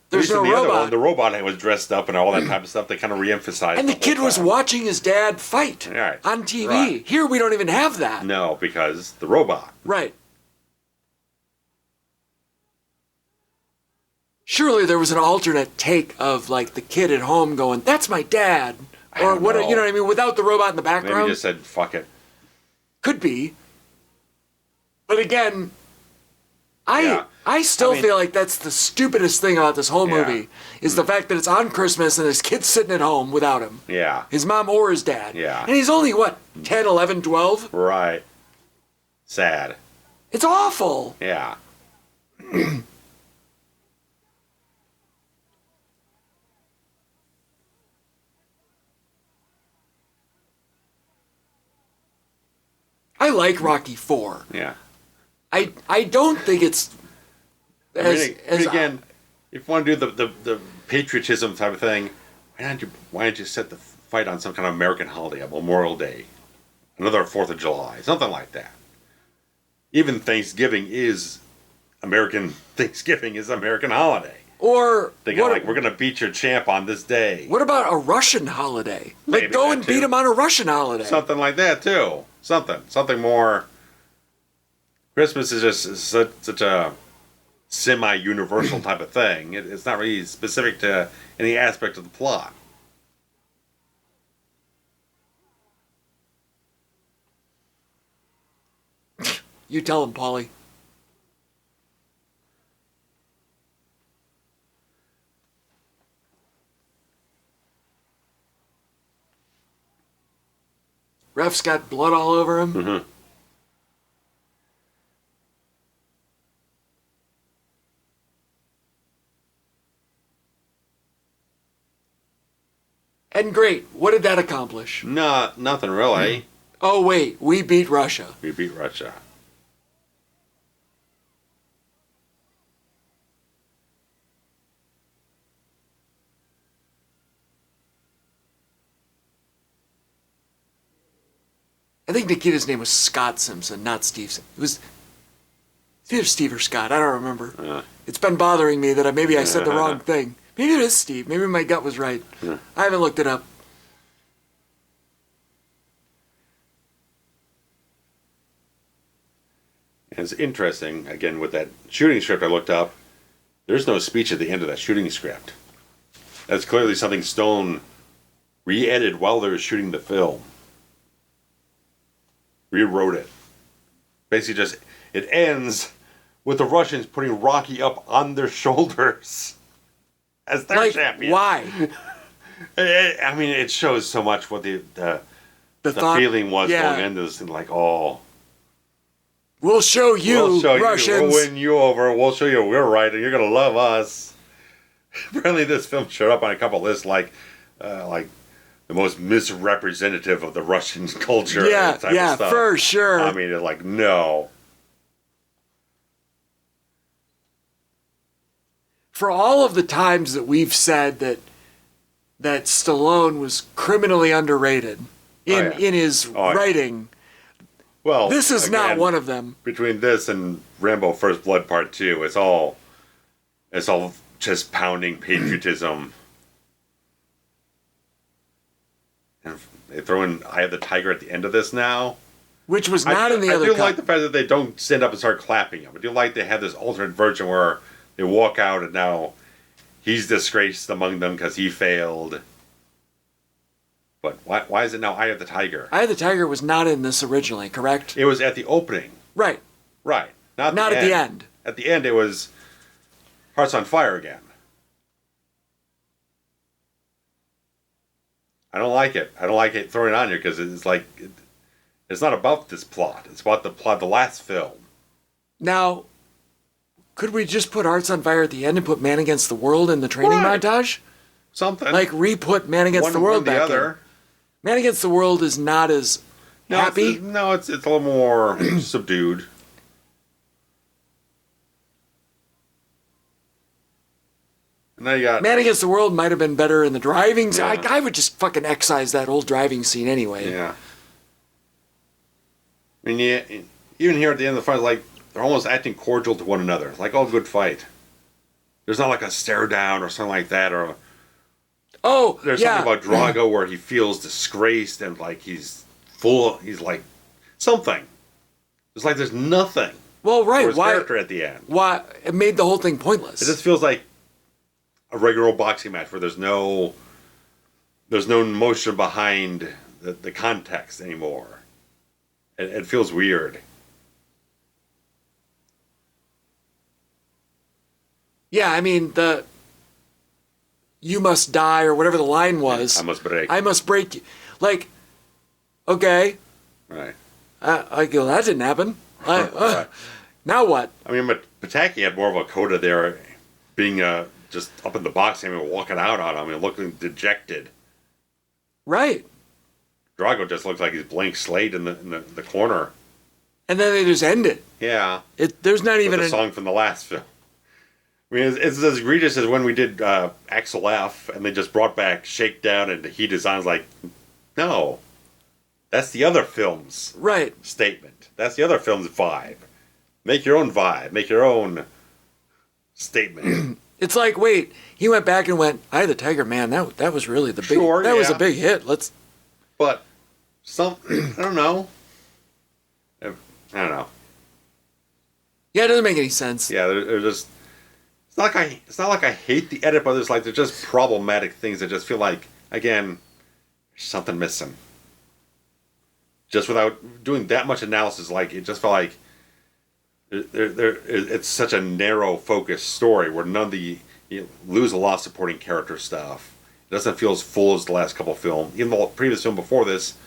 there's no robot. Other one, the robot was dressed up and all that type of stuff. They kind of re-emphasized. And the kid was watching his dad fight on TV. Right. Here we don't even have that. No, because the robot. Right. Surely there was an alternate take of, like, the kid at home going, "That's my dad." Or what? You know what I mean? Without the robot in the background. Maybe he just said, "Fuck it." Could be. But again, I still feel like that's the stupidest thing about this whole movie, is the fact that it's on Christmas and his kid's sitting at home without him. Yeah. His mom or his dad. Yeah. And he's only, 10, 11, 12? Right. Sad. It's awful. Yeah. I like Rocky 4. Yeah. I don't think it's again, if you want to do the patriotism type of thing, why don't you set the fight on some kind of American holiday, a Memorial Day, another 4th of July, something like that. Even Thanksgiving is American holiday. Or they go we're gonna beat your champ on this day. What about a Russian holiday? Maybe go and beat him on a Russian holiday. Something like that too. Something more. Christmas is just such a semi-universal type of thing. It's not really specific to any aspect of the plot. You tell him, Paulie. Ref's got blood all over him. Mm-hmm. And great. What did that accomplish? No, nothing really. Oh, wait. We beat Russia. We beat Russia. I think Nikita's name was Scott Simpson, not Steve. It was either Steve or Scott. I don't remember. It's been bothering me that maybe I said the wrong thing. Maybe it is Steve. Maybe my gut was right. I haven't looked it up. And it's interesting, again, with that shooting script I looked up, there's no speech at the end of that shooting script. That's clearly something Stone re-edited while they were shooting the film. Rewrote it. Basically just, it ends with the Russians putting Rocky up on their shoulders as their champion. Why? I mean, it shows so much what the feeling was going into this thing, we'll show you, Russians. We'll win you over. We'll show you we're right, and you're going to love us. Apparently, this film showed up on a couple lists like the most misrepresentative of the Russian culture. Yeah, type of stuff. For sure. I mean, it's no. For all of the times that we've said that Stallone was criminally underrated in his writing, well, this is not one of them. Between this and Rambo: First Blood Part 2, it's all just pounding patriotism. And they throw in Eye of the Tiger at the end of this now. Which was not in the other I do cut. like the fact that they don't stand up and start clapping him. I do like they have this alternate version where they walk out and now he's disgraced among them because he failed. But why is it now Eye of the Tiger? Eye of the Tiger was not in this originally, correct? It was at the opening. Right. Right. Not at the end. At the end, it was Hearts on Fire again. I don't like it. I don't like it throwing it on here because it's like it's not about this plot. It's about the plot of the last film. Now, could we just put Hearts on Fire at the end and put Man Against the World in the training montage? Something. Like re-put Man Against the World back in. Man Against the World is not as happy. It's a little more subdued. And now you got Man Against the World might have been better in the driving scene. I would just fucking excise that whole driving scene anyway. Yeah. I mean, even here at the end of the fight, like, they're almost acting cordial to one another. Like, all good fight. There's not like a stare down or something like that, or there's something about Drago where he feels disgraced and like he's like something. It's like there's nothing. Well, right. For his character at the end. Why it made the whole thing pointless. It just feels like a regular boxing match where there's no emotion behind the context anymore. It feels weird. Yeah, I mean, you must die, or whatever the line was. I must break. I must break you. Like, okay. Right. I go, that didn't happen. Right. Now what? I mean, but Pataki had more of a coda there, being just up in the box, I mean, walking out on him and looking dejected. Right. Drago just looks like he's blank slate in the corner. And then they just end it. Yeah. There's not even a song from the last film. I mean, it's as egregious as when we did Axel F, and they just brought back Shakedown and He Designs. Like, no, that's the other film's statement. That's the other film's vibe. Make your own vibe. Make your own statement. It's like, wait, he went back and went, "Eye of the Tiger, man, that was really the big. That was a big hit. Let's." But I don't know. I don't know. Yeah, it doesn't make any sense. Yeah, they're just. It's not like I hate the edit, but there's like they're just problematic things that just feel like, again, there's something missing. Just without doing that much analysis, like it just felt like it's such a narrow focused story where none of you lose a lot of supporting character stuff. It doesn't feel as full as the last couple of films. Even the previous film before this,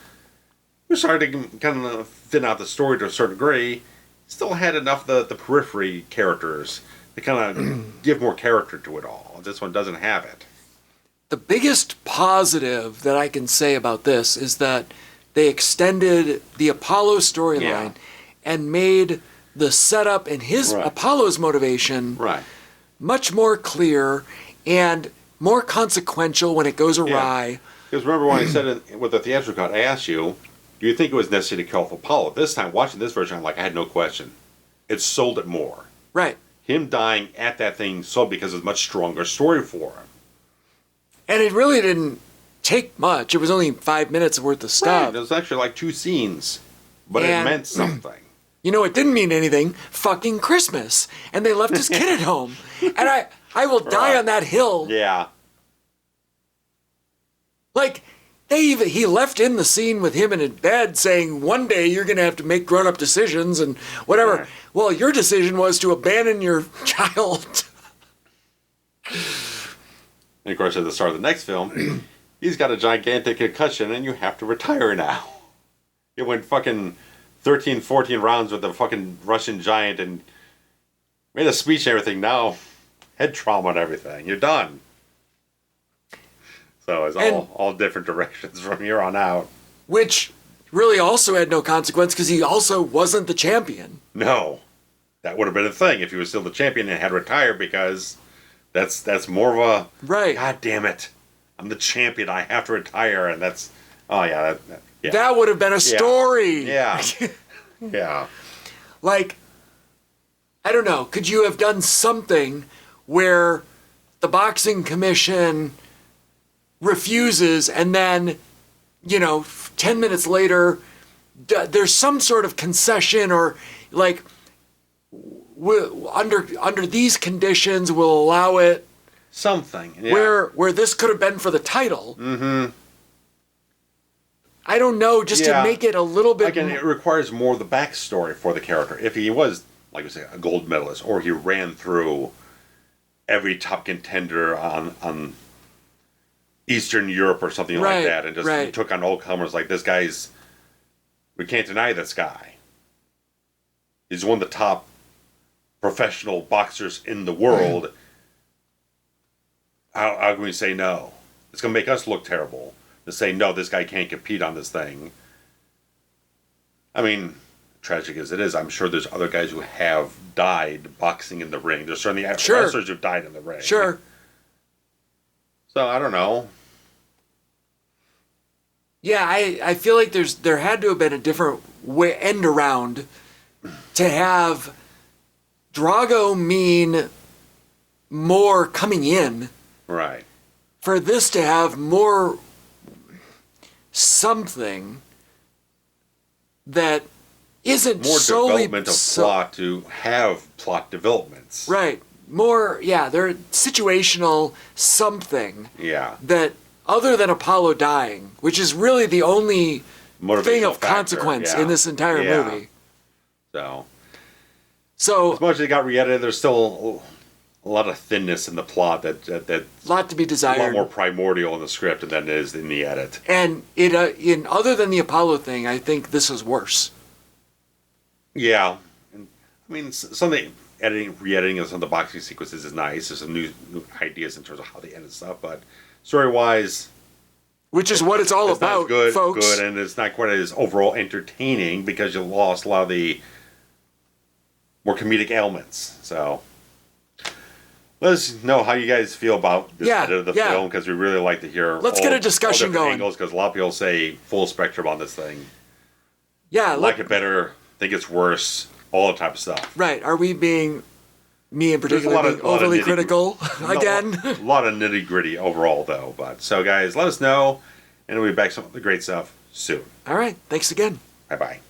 we started to kind of thin out the story to a certain degree. Still had enough of the periphery characters to kind of give more character to it all. This one doesn't have it. The biggest positive that I can say about this is that they extended the Apollo storyline and made the setup and his Apollo's motivation much more clear and more consequential when it goes awry. Because remember when I said with the theatrical cut, I asked you, do you think it was necessary to kill off Apollo? This time, watching this version, I'm like, I had no question. It sold it more. Right. Him dying at that thing sold because it's a much stronger story for him. And it really didn't take much. It was only 5 minutes worth of stuff. Right. It was actually like 2 scenes. But it meant something. You know, it didn't mean anything. Fucking Christmas. And they left his kid at home. And I will die on that hill. Yeah. Like, he left in the scene with him in bed saying, one day you're going to have to make grown-up decisions and whatever. Right. Well, your decision was to abandon your child. And of course, at the start of the next film, he's got a gigantic concussion and you have to retire now. It went fucking 13, 14 rounds with the fucking Russian giant and made a speech and everything. Now, head trauma and everything. You're done. So it's all different directions from here on out. Which really also had no consequence because he also wasn't the champion. No. That would have been a thing if he was still the champion and had retired because that's more of a... Right. God damn it. I'm the champion. I have to retire. And that's... Oh, yeah. That would have been a story. Yeah. Yeah. Like, I don't know. Could you have done something where the boxing commission refuses and then, 10 minutes later, there's some sort of concession or like under these conditions we'll allow it something where this could have been for the title. Mm-hmm. I don't know, just to make it a little bit again, it requires more of the backstory for the character. If he was, like we say, a gold medalist, or he ran through every top contender on Eastern Europe or something like that, and just took on all comers. Like, this guy's... We can't deny this guy. He's one of the top professional boxers in the world. How can we say no? It's going to make us look terrible to say, no, this guy can't compete on this thing. I mean, tragic as it is, I'm sure there's other guys who have died boxing in the ring. There's certainly wrestlers who've died in the ring. Sure. So, I don't know. Yeah, I feel like there had to have been a different end around to have Drago mean more coming in. Right. For this to have more something that isn't more solely... development of plot to have plot developments. Right. More, they're situational something. Yeah. That... Other than Apollo dying, which is really the only thing of consequence in this entire movie. So as much as it got re-edited, there's still A lot of thinness in the plot that lot to be a desired. lot more primordial in the script than it is in the edit. And it, in other than the Apollo thing, I think this is worse. Yeah, and, I mean, some of the re-editing of some of the boxing sequences is nice. There's some new ideas in terms of how they edit stuff, but story-wise, which is what it's all it's about, not good, folks. and it's not quite as overall entertaining because you lost a lot of the more comedic elements. So, let us know how you guys feel about this edit of the film, because we really like to hear. Let's get a discussion going. Angles, because a lot of people say full spectrum on this thing. Yeah, like it better, think it's worse, all the type of stuff. Right? Are we being, me in particular, being overly critical again? A lot of nitty gritty overall, though. But so, guys, let us know, and we'll be back with some of the great stuff soon. All right. Thanks again. Bye bye.